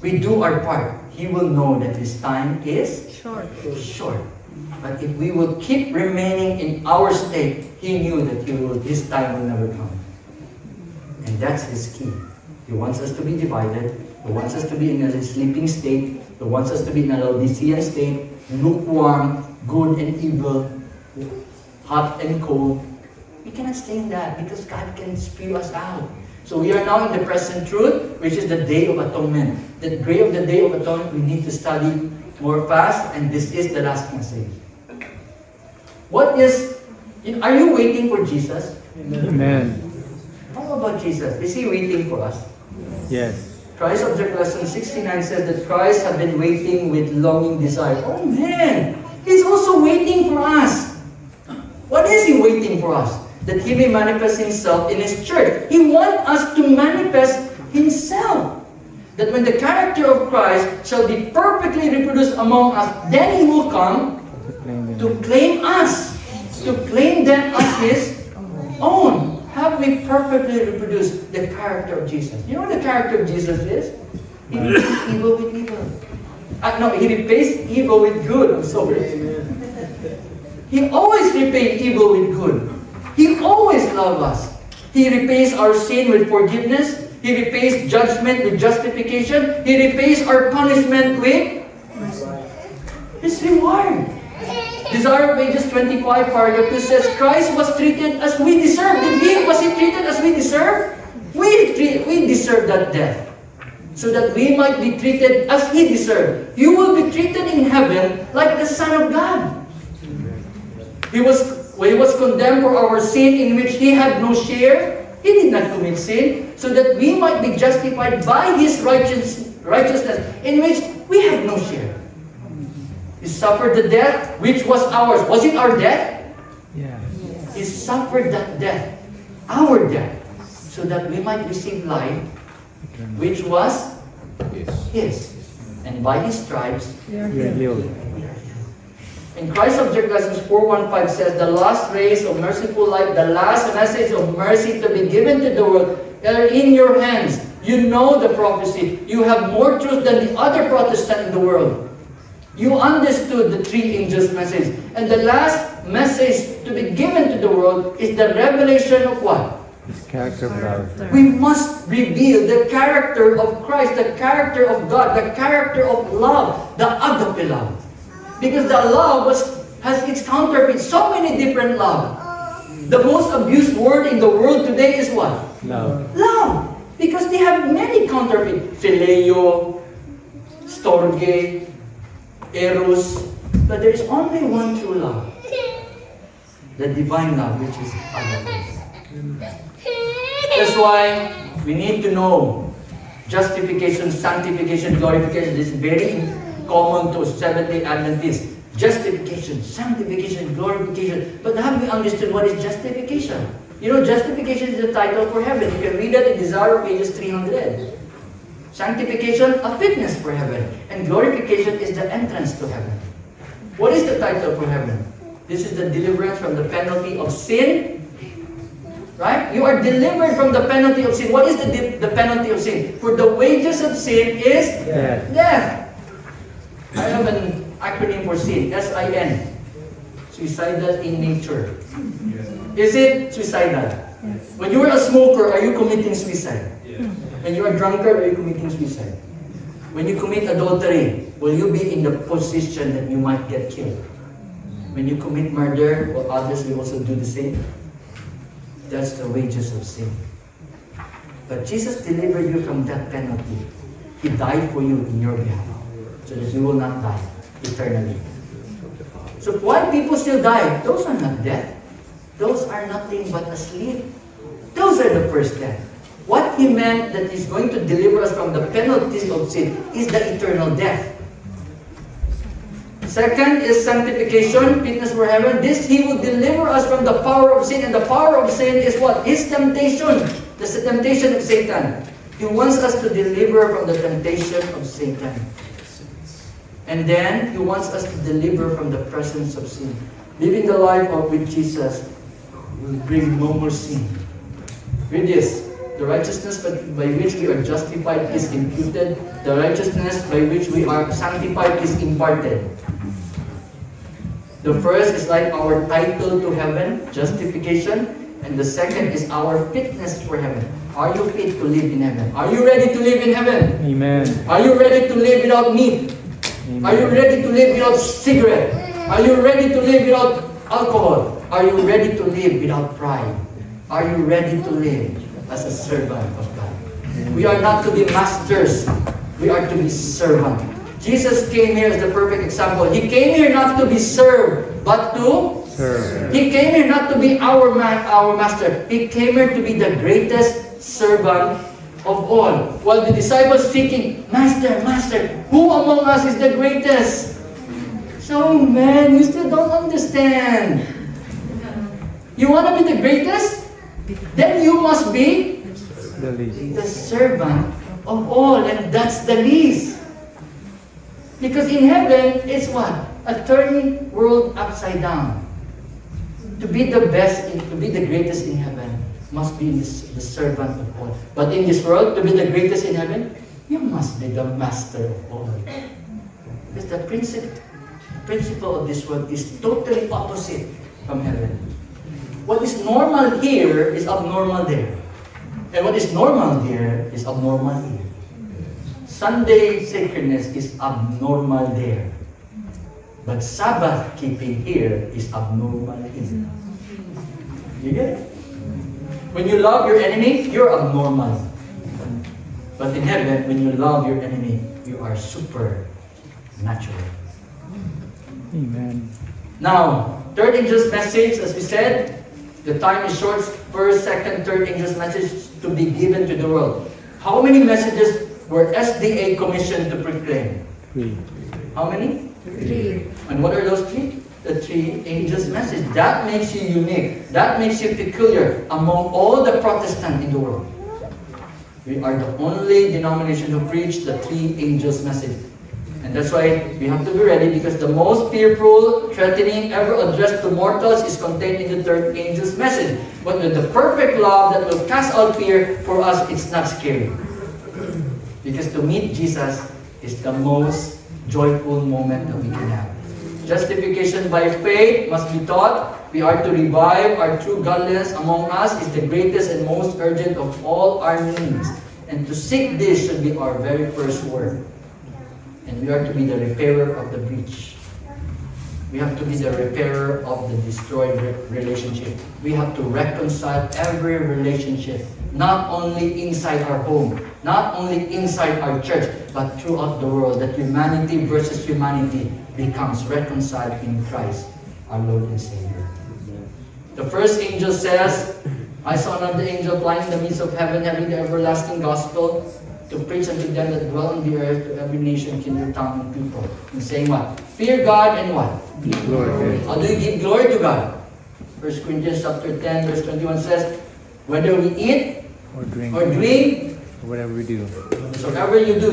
Speaker 1: we do our part, he will know that his time is short. But if we will keep remaining in our state, he knew that his time will never come. And that's his key. He wants us to be divided. He wants us to be in a sleeping state. He wants us to be in a Laodicean state, lukewarm, good and evil, hot and cold. We cannot stay in that because God can spew us out. So we are now in the present truth, which is the Day of Atonement. The day of the Day of Atonement, we need to study more fast, and this is the last message. Are you waiting for Jesus?
Speaker 2: Amen.
Speaker 1: How about Jesus? Is He waiting for us?
Speaker 2: Yes.
Speaker 1: Christ Object Lesson 69 says that Christ had been waiting with longing desire. Oh man! He's also waiting for us. What is He waiting for us? That He may manifest Himself in His church. He wants us to manifest Himself. That when the character of Christ shall be perfectly reproduced among us, then He will come to claim us, to claim them as His own. Have we perfectly reproduce the character of Jesus. You know what the character of Jesus is? He repays evil with evil. No, he repays evil with good. I'm sorry. He always repays evil with good. He always loves us. He repays our sin with forgiveness. He repays judgment with justification. He repays our punishment with His reward. Desire of Ages 25, paragraph 2 says, Christ was treated as we deserve. Was He treated as we deserve? We deserve that death. So that we might be treated as He deserved. You will be treated in heaven like the Son of God. He was condemned for our sin in which He had no share. He did not commit sin, so that we might be justified by His righteousness in which we have no share. He suffered the death which was ours. Was it our death?
Speaker 2: Yeah.
Speaker 1: He suffered that death, our death, so that we might receive life, which was His. And by His stripes,
Speaker 2: We are healed.
Speaker 1: in Christ Object Lessons 415 says, the last rays of merciful light, the last message of mercy to be given to the world are in your hands. You know the prophecy. You have more truth than the other Protestant in the world. You understood the three angels' message. And the last message to be given to the world is the revelation of what?
Speaker 2: His character of love.
Speaker 1: We must reveal the character of Christ, the character of God, the character of love, the agape love. Because the love has its counterfeit, so many different love. The most abused word in the world today is what?
Speaker 2: Love.
Speaker 1: Love. Because they have many counterfeit. Phileo, storge, eros. But there is only one true love. The divine love, which is agape. That's why we need to know justification, sanctification, glorification. This is very common to Seventh-day Adventists. Justification, sanctification, glorification. But have we understood what is justification? You know, justification is the title for heaven. You can read that in Desire of Ages 300. Sanctification, a fitness for heaven. And glorification is the entrance to heaven. What is the title for heaven? This is the deliverance from the penalty of sin. Right? You are delivered from the penalty of sin. What is the penalty of sin? For the wages of sin is death. I have an acronym for sin. S-I-N. Suicidal in nature. Is it suicidal?
Speaker 3: Yes.
Speaker 1: When you are a smoker, are you committing suicide? When you are drunkard, are you committing suicide? When you commit adultery, will you be in the position that you might get killed? When you commit murder, will others will also do the same? That's the wages of sin. But Jesus delivered you from that penalty. He died for you in your behalf, so that you will not die eternally. So why people still die? Those are not death. Those are nothing but asleep. Those are the first death. What He meant that He's going to deliver us from the penalty of sin is the eternal death. Second is sanctification, fitness for heaven. This He will deliver us from the power of sin. And the power of sin is what? His temptation. The temptation of Satan. He wants us to deliver from the temptation of Satan. And then He wants us to deliver from the presence of sin. Living the life with Jesus will bring no more sin. Read this. The righteousness by which we are justified is imputed. The righteousness by which we are sanctified is imparted. The first is like our title to heaven, justification. And the second is our fitness for heaven. Are you fit to live in heaven? Are you ready to live in heaven?
Speaker 2: Amen.
Speaker 1: Are you ready to live without meat?
Speaker 2: Amen.
Speaker 1: Are you ready to live without cigarette? Are you ready to live without alcohol? Are you ready to live without pride? Are you ready to live as a servant of God? We are not to be masters. We are to be servants. Jesus came here as the perfect example. He came here not to be served, but to
Speaker 2: serve.
Speaker 1: He came here not to be our master. He came here to be the greatest servant of all. While the disciples seeking, Master, Master, who among us is the greatest? So man, you still don't understand. You want to be the greatest? Then you must be
Speaker 2: The least.
Speaker 1: the servant of all, and that's the least. Because in heaven, it's what? A turning world upside down. To be the best, to be the greatest in heaven, must be the servant of all. But in this world, to be the greatest in heaven, you must be the master of all. Because the principle of this world is totally opposite from heaven. What is normal here is abnormal there. And what is normal there is abnormal here. Sunday sacredness is abnormal there. But Sabbath keeping here is abnormal here. You get it? When you love your enemy, you're abnormal. But in heaven, when you love your enemy, you are supernatural.
Speaker 2: Amen.
Speaker 1: Now, third angel's message, as we said, the time is short. First, second, third angel's message to be given to the world. How many messages were SDA commissioned to proclaim?
Speaker 2: 3.
Speaker 1: How many?
Speaker 3: 3.
Speaker 1: And what are those 3? The 3 angels' message. That makes you unique. That makes you peculiar among all the Protestants in the world. We are the only denomination who preach the 3 angels' message. And that's why we have to be ready, because the most fearful, threatening ever addressed to mortals is contained in the third angel's message. But with the perfect love that will cast out fear, for us it's not scary. Because to meet Jesus is the most joyful moment that we can have. Justification by faith must be taught. We are to revive our true godliness among us is the greatest and most urgent of all our needs. And to seek this should be our very first work. And we are to be the repairer of the breach. We have to be the repairer of the destroyed relationship. We have to reconcile every relationship, not only inside our home, not only inside our church, but throughout the world, that humanity versus humanity becomes reconciled in Christ, our Lord and Savior. The first angel says, I saw another angel flying in the midst of heaven, having the everlasting gospel, to preach unto them that dwell on the earth, to every nation, kindred, tongue, and people. And saying what? Fear God and what?
Speaker 2: Give glory.
Speaker 1: How do you give glory to God? 1 Corinthians chapter 10, verse 21 says, whether we eat
Speaker 2: Or drink.
Speaker 1: or drink,
Speaker 2: Whatever we do.
Speaker 1: whatever you do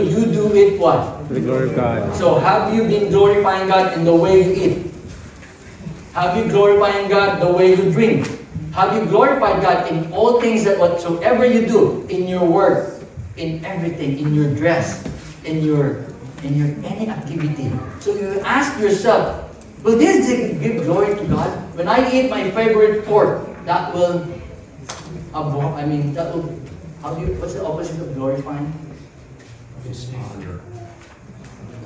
Speaker 1: it what?
Speaker 2: For the glory of God.
Speaker 1: So have you been glorifying God in the way you eat? Have you glorifying God the way you drink? Have you glorified God in all things that whatsoever you do, in your work, in everything, in your dress, in your any activity? So you ask yourself, will this give glory to God? When I eat my favorite pork, that will, what's the opposite of glorifying?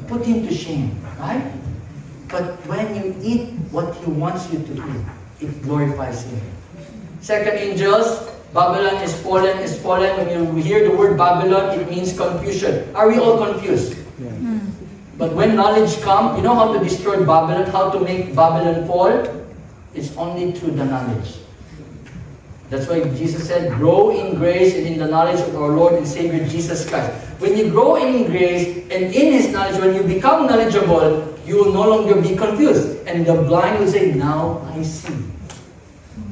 Speaker 1: Put him to shame, right? But when you eat what he wants you to eat, it glorifies him. Second angels, Babylon is fallen, is fallen. When you hear the word Babylon, it means confusion. Are we all confused?
Speaker 2: Yeah.
Speaker 1: But when knowledge comes, you know how to destroy Babylon, how to make Babylon fall? It's only through the knowledge. That's why Jesus said, grow in grace and in the knowledge of our Lord and Savior Jesus Christ. When you grow in grace and in His knowledge, when you become knowledgeable, you will no longer be confused. And the blind will say, now I see.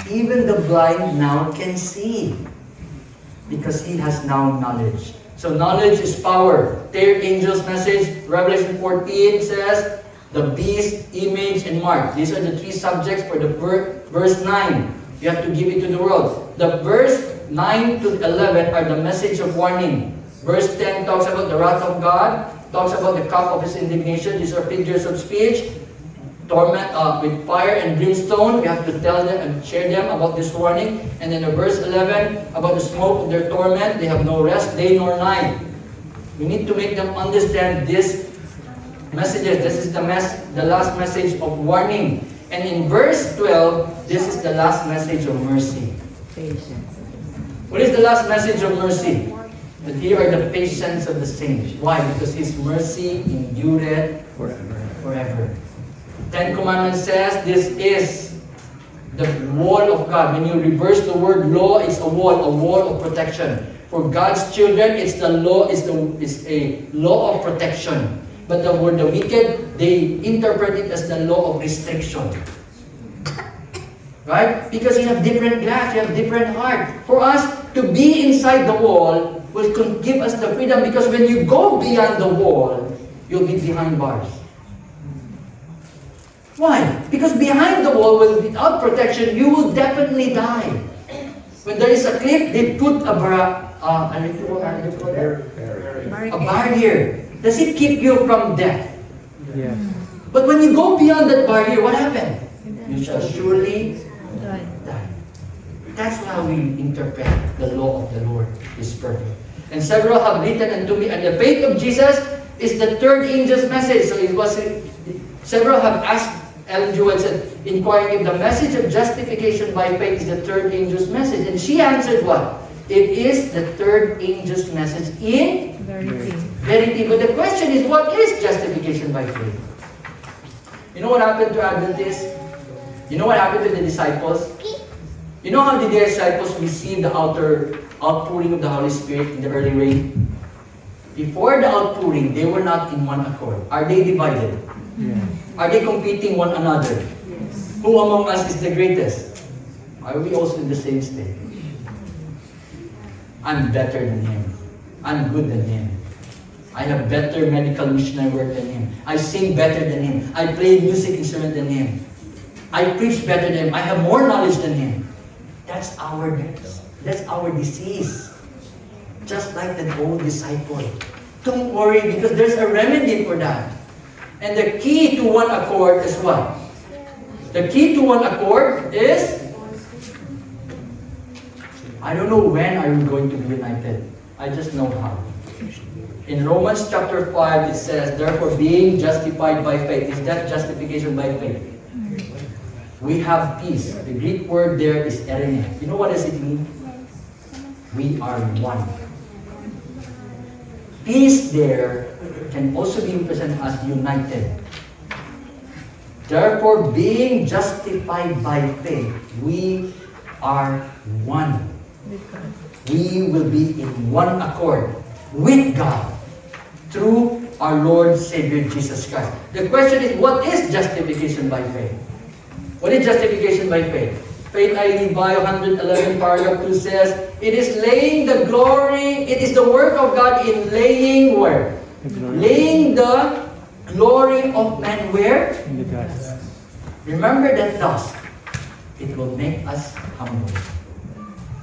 Speaker 1: Even the blind now can see, because he has now knowledge. So knowledge is power. Third angel's message, Revelation 14 says, the beast, image, and mark. These are the 3 subjects for the verse 9. You have to give it to the world. The verse 9 to 11 are the message of warning. Verse 10 talks about the wrath of God, talks about the cup of His indignation. These are figures of speech. Torment with fire and brimstone. We have to tell them and share them about this warning. And then the verse 11 about the smoke of their torment. They have no rest day nor night. We need to make them understand this messages. This is the last message of warning. And in verse 12, this is the last message of mercy.
Speaker 3: Patience.
Speaker 1: What is the last message of mercy? That here are the patience of the saints. Why? Because His mercy endureth forever. 10 Commandments says this is the wall of God. When you reverse the word law, it's a wall of protection. For God's children, it's the law, it's a law of protection. But the word the wicked, they interpret it as the law of restriction. Right? Because you have different glass, you have different heart. For us to be inside the wall will give us the freedom, because when you go beyond the wall, you'll be behind bars. Why? Because behind the wall, without protection, you will definitely die. When there is a cliff, they put a barrier. Does it keep you from death?
Speaker 2: Yes.
Speaker 1: But when you go beyond that barrier, what happened? You shall surely
Speaker 3: Die.
Speaker 1: die. That's how we interpret the law of the Lord is perfect. And several have written unto me, and the faith of Jesus is the third angel's message. So it was, several have asked Ellen G. White, said, inquiring if the message of justification by faith is the third angel's message. And she answered what? It is the third angel's message in
Speaker 3: Verity.
Speaker 1: verity. But the question is, what is justification by faith? You know what happened to Adventists? You know what happened to the disciples? You know how did the disciples receive the outpouring of the Holy Spirit in the early rain? Before the outpouring, they were not in one accord. Are they divided?
Speaker 2: Yes.
Speaker 1: Are they competing one another?
Speaker 3: Yes.
Speaker 1: Who among us is the greatest? Are we also in the same state? I'm better than him. I'm good than him. I have better medical missionary work than him. I sing better than him. I play music instrument than him. I preach better than him. I have more knowledge than him. That's our disease. Just like that old disciple. Don't worry, because there's a remedy for that. And the key to one accord is what? The key to one accord is, I don't know when are you going to be united. I just know how. In Romans chapter 5, it says, therefore being justified by faith. Is that justification by faith? We have peace. The Greek word there is erene. You know what does it mean? We are one. Peace there can also be represented as united. Therefore, being justified by faith, we are one. We will be in one accord with God through our Lord Savior Jesus Christ. The question is, what is justification by faith? What is justification by faith? Faith I.D. Bio 111 paragraph 2 says, it is laying the glory, it is the work of God in laying where? Laying the glory of man where?
Speaker 2: In the dust.
Speaker 1: Remember that dust. It will make us humble.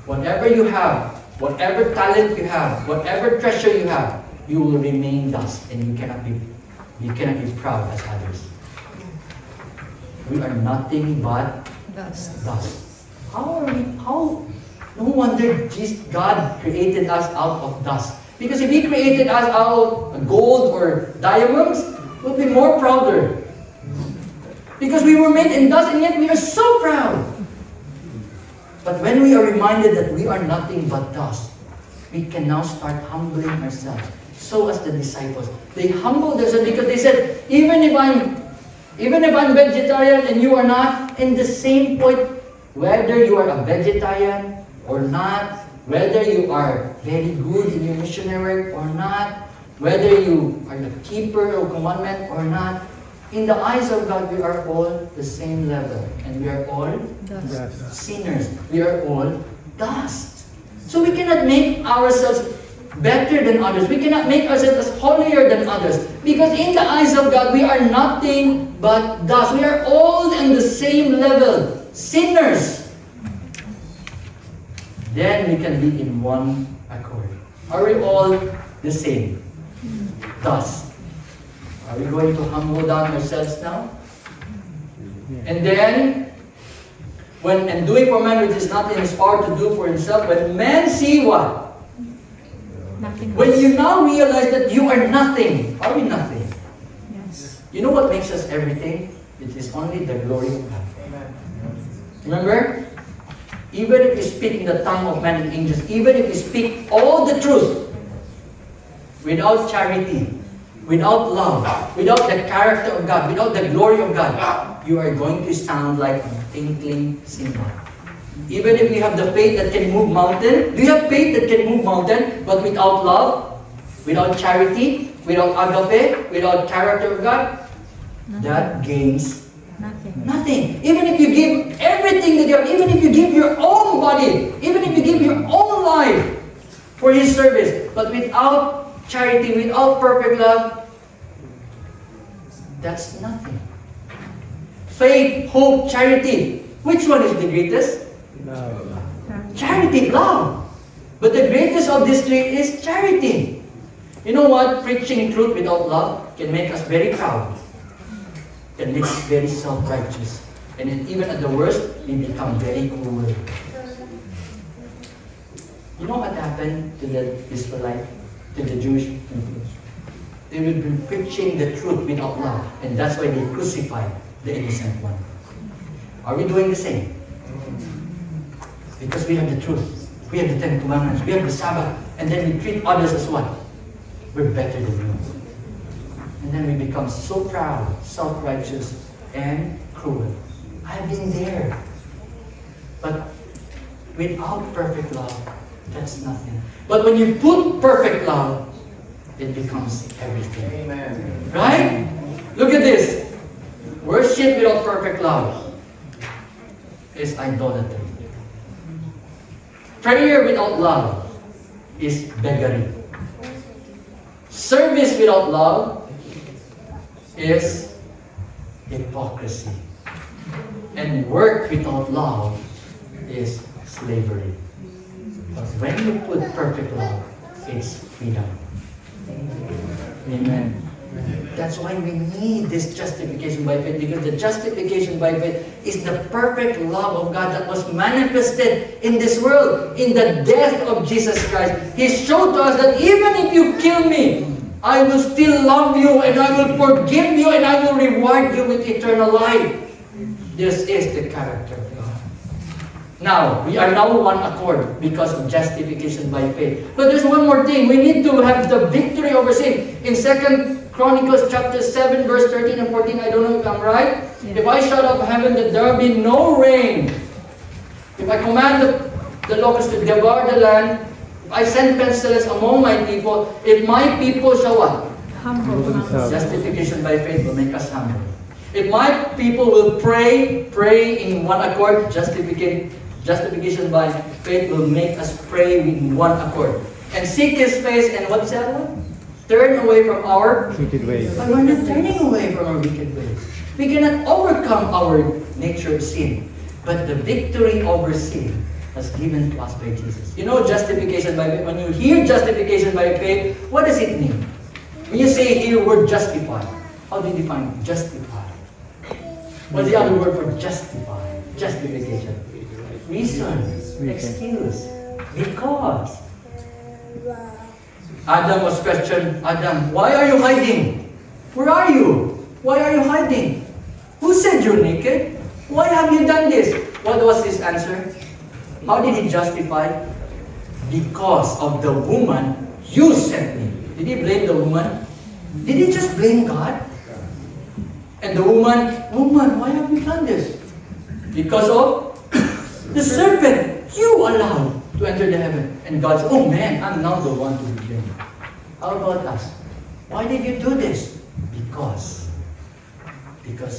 Speaker 1: Whatever you have, whatever talent you have, whatever treasure you have, you will remain dust, and you cannot be proud as others. We are nothing but
Speaker 3: Dust.
Speaker 1: dust. No wonder God created us out of dust. Because if He created us out of gold or diamonds, we'll be more prouder. Because we were made in dust, and yet we are so proud. But when we are reminded that we are nothing but dust, we can now start humbling ourselves. So as the disciples, they humbled themselves because they said, even if I'm vegetarian and you are not, in the same point, whether you are a vegetarian or not, whether you are very good in your missionary work or not, whether you are the keeper of commandment or not, in the eyes of God, we are all the same level. And we are all
Speaker 2: Dust.
Speaker 1: sinners. We are all dust. So we cannot make ourselves better than others. We cannot make ourselves as holier than others. Because in the eyes of God, we are nothing but dust. We are all in the same level. Sinners. Then we can be in one accord. Are we all the same? Dust. Are we going to humble down ourselves now? And then, and doing for man which is not in his power to do for himself, when men see what?
Speaker 3: Nothing.
Speaker 1: When you now realize that you are nothing, are we nothing?
Speaker 3: Yes.
Speaker 1: You know what makes us everything? It is only the glory of God. Remember? Even if you speak in the tongue of men and angels, even if you speak all the truth, without charity, without love, without the character of God, without the glory of God, you are going to sound like a tinkling cymbal. Even if you have the faith that can move mountain, do you have faith that can move mountain, but without love, without charity, without agape, without character of God, that gains
Speaker 3: Nothing.
Speaker 1: nothing. Even if you give everything that you have, even if you give your own body, even if you give your own life for His service, but without charity, without perfect love, that's nothing. Faith, hope, charity. Which one is the greatest?
Speaker 2: Love.
Speaker 1: Charity, love. But the greatest of these three is charity. You know what? Preaching truth without love can make us very proud. Can make us very self-righteous. And even at the worst, we become very cruel. You know what happened to the Israelite, to the Jewish people? They would be preaching the truth without love. And that's why they crucified the innocent one. Are we doing the same? Because we have the truth. We have the Ten Commandments. We have the Sabbath. And then we treat others as what? We're better than you. And then we become so proud, self-righteous, and cruel. I've been there. But without perfect love, that's nothing. But when you put perfect love, it becomes everything.
Speaker 4: Amen.
Speaker 1: Right? Look at this. Worship without perfect love is idolatry. Prayer without love is beggary. Service without love is hypocrisy. And work without love is slavery. But when you put perfect love, it's freedom. Amen. That's why we need this justification by faith, because the justification by faith is the perfect love of God that was manifested in this world, in the death of Jesus Christ. He showed to us that even if you kill me, I will still love you, and I will forgive you, and I will reward you with eternal life. This is the character of God. Now, we are now one accord because of justification by faith. But there's one more thing. We need to have the victory over sin. In 2 Chronicles chapter 7, verse 13 and 14, I don't know if I'm right.
Speaker 3: Yeah.
Speaker 1: If I shut up heaven that there be no rain, if I command the locusts to devour the land, if I send pestilence among my people, if my people shall what?
Speaker 3: Humble themselves.
Speaker 1: Justification by faith will make us humble. If my people will pray in one accord, justification by faith will make us pray in one accord. And seek His face, and what's that one? Turn away from our
Speaker 2: wicked ways.
Speaker 1: But we're not turning away from our wicked ways. We cannot overcome our nature of sin. But the victory over sin was given to us by Jesus. You know, justification by faith. When you hear justification by faith, what does it mean? When you say here word justify, how do you define it? Justify. What's the other word for justify? Justification. Reason. Excuse. Because. Adam was questioned, Adam, why are you hiding? Where are you? Why are you hiding? Who said you're naked? Why have you done this? What was his answer? How did he justify? Because of the woman you sent me. Did he blame the woman? Did he just blame God? And the woman, why have you done this? Because of the serpent you allowed to enter the heaven. And God said, oh man, I'm now the one to be blamed. How about us? Why did you do this? Because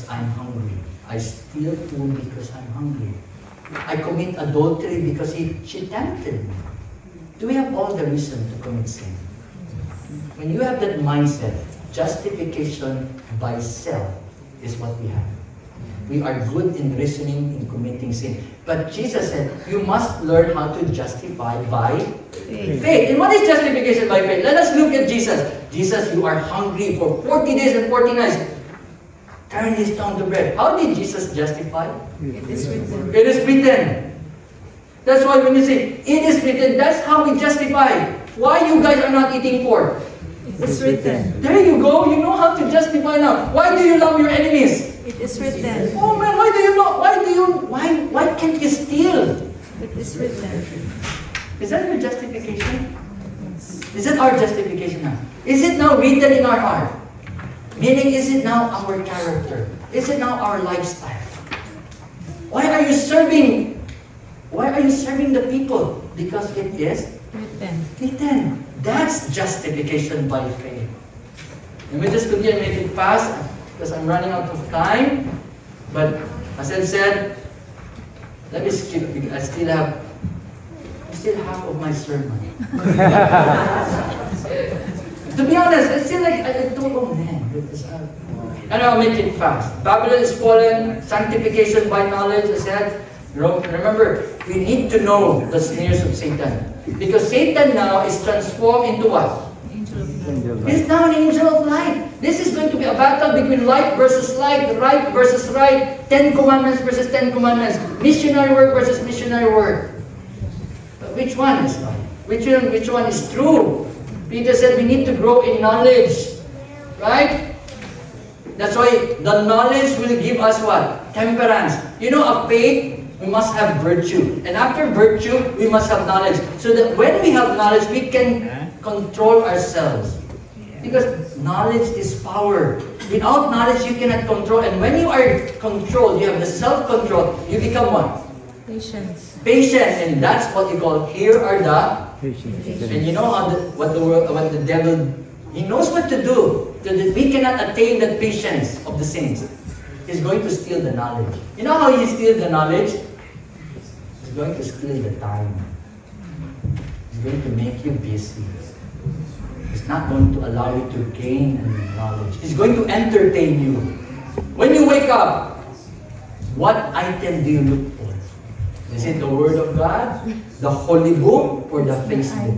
Speaker 1: I'm hungry. I steal food because I'm hungry. I commit adultery because she tempted me. Do we have all the reason to commit sin? When you have that mindset, justification by self is what we have. We are good in reasoning, in committing sin. But Jesus said, you must learn how to justify by faith. And what is justification by faith? Let us look at Jesus. Jesus, you are hungry for 40 days and 40 nights. Turn this stone to bread. How did Jesus justify?
Speaker 3: It is written.
Speaker 1: It is written. That's why when you say, it is written, that's how we justify. Why you guys are not eating pork?
Speaker 3: It is written.
Speaker 1: There you go. You know how to justify now. Why do you love your enemies?
Speaker 3: It is written.
Speaker 1: Oh man, why can't you steal?
Speaker 3: It is written.
Speaker 1: Is that your justification? Is that our justification now? Is it now written in our heart? Meaning, is it now our character? Is it now our lifestyle? Why are you serving? Why are you serving the people? Because it is written. That's justification by faith. Let me just continue and make it fast because I'm running out of time. But as I said, let me skip because I still have half of my sermon. To be honest, I feel like I don't know, man. And I'll make it fast. Babylon is fallen, sanctification by knowledge, I said. Remember, we need to know the snares of Satan. Because Satan now is transformed into what?
Speaker 3: Angel of light.
Speaker 2: Angel
Speaker 1: He's
Speaker 2: light.
Speaker 1: now an angel of light. This is going to be a battle between light versus light, right versus right, 10 commandments versus 10 commandments, missionary work versus missionary work. But which one is right? Which one is true? Peter said we need to grow in knowledge. Right? That's why the knowledge will give us what? Temperance. You know, a faith, we must have virtue. And after virtue, we must have knowledge. So that when we have knowledge, we can control ourselves. Because knowledge is power. Without knowledge, you cannot control. And when you are controlled, you have the self-control, you become what?
Speaker 3: Patience.
Speaker 1: Patient. And that's what you call, here are the...
Speaker 2: Patience.
Speaker 1: And you know how what the devil, he knows what to do. So that we cannot attain that patience of the saints. He's going to steal the knowledge. You know how he steals the knowledge? He's going to steal the time. He's going to make you busy. He's not going to allow you to gain knowledge. He's going to entertain you. When you wake up, what item do you look for? Is it the Word of God, the Holy Book, or the Facebook?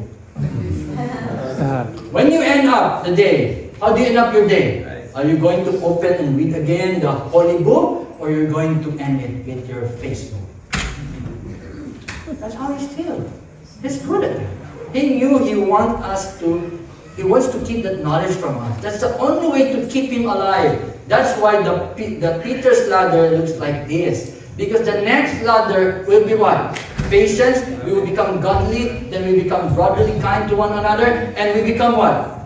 Speaker 1: When you end up the day, how do you end up your day? Are you going to open and read again the Holy Book, or you're going to end it with your Facebook? That's how he's still. He's good at it. He knew he wants to keep that knowledge from us. That's the only way to keep him alive. That's why the Peter's ladder looks like this. Because the next ladder will be what? Patience. We will become godly. Then we become brotherly kind to one another. And we become what?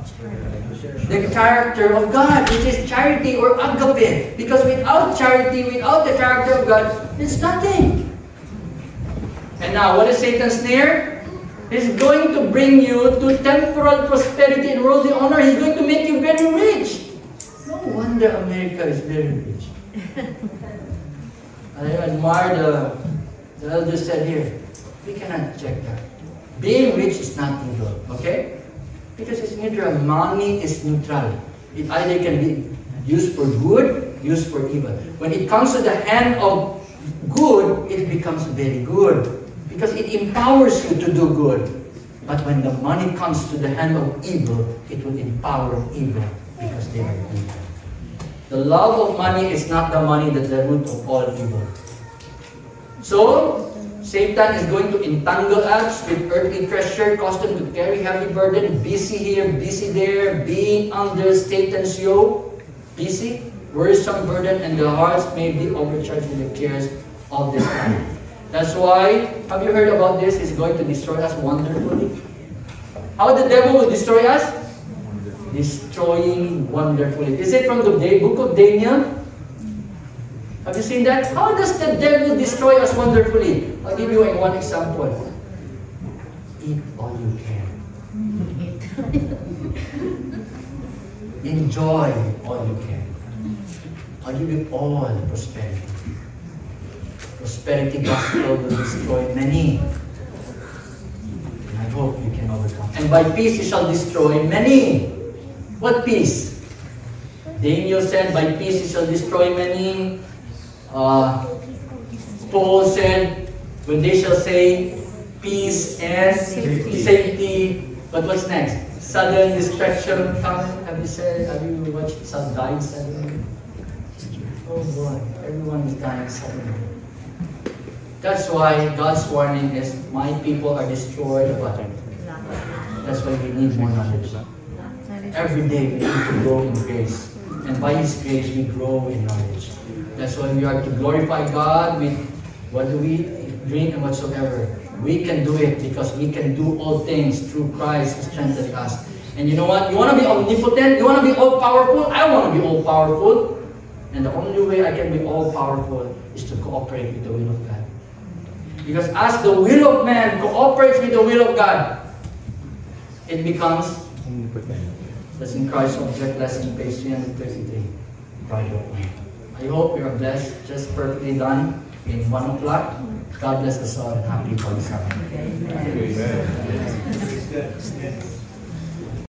Speaker 1: The character of God, which is charity or agape. Because without charity, without the character of God, it's nothing. And now, what is Satan's snare? He's going to bring you to temporal prosperity and worldly honor. He's going to make you very rich. No wonder America is very rich. I admire the elder said here, we cannot check that. Being rich is not evil, okay? Because it's neutral. Money is neutral. It either can be used for good, used for evil. When it comes to the hand of good, it becomes very good. Because it empowers you to do good. But when the money comes to the hand of evil, it will empower evil because they are evil. The love of money is not the money that's the root of all evil. So, Satan is going to entangle us with earthly treasure, cause them to carry heavy burden, busy here, busy there, being under Satan's yoke, busy, worrisome burden, and their hearts may be overcharged with the cares of this life. That's why, have you heard about this? He's going to destroy us wonderfully. How the devil will destroy us? Destroying wonderfully. Is it from the book of Daniel? Have you seen that? How does the devil destroy us wonderfully? I'll give you one example. Eat all you can. Enjoy all you can. I'll give you all prosperity. Prosperity gospel will destroy many. And I hope you can overcome. And by peace you shall destroy many. What peace? Daniel said, by peace you shall destroy many. Paul said, when they shall say peace and safety. But what's next? Sudden destruction coming. Have you watched some dying suddenly? Oh boy, everyone is dying suddenly. That's why God's warning is, my people are destroyed. But that's why we need more knowledge. Every day we need to grow in grace. And by His grace we grow in knowledge. That's why we are to glorify God with what do we drink and whatsoever. We can do it because we can do all things through Christ who strengthens us. And you know what? You want to be omnipotent? You want to be all powerful? I want to be all powerful. And the only way I can be all powerful is to cooperate with the will of God. Because as the will of man cooperates with the will of God, it becomes
Speaker 2: omnipotent.
Speaker 1: That's in Christ's Object Lesson, page 333. Pride of man. I hope you are blessed, just perfectly done in 1 o'clock. God bless us all and happy Holy Sabbath.
Speaker 4: Amen.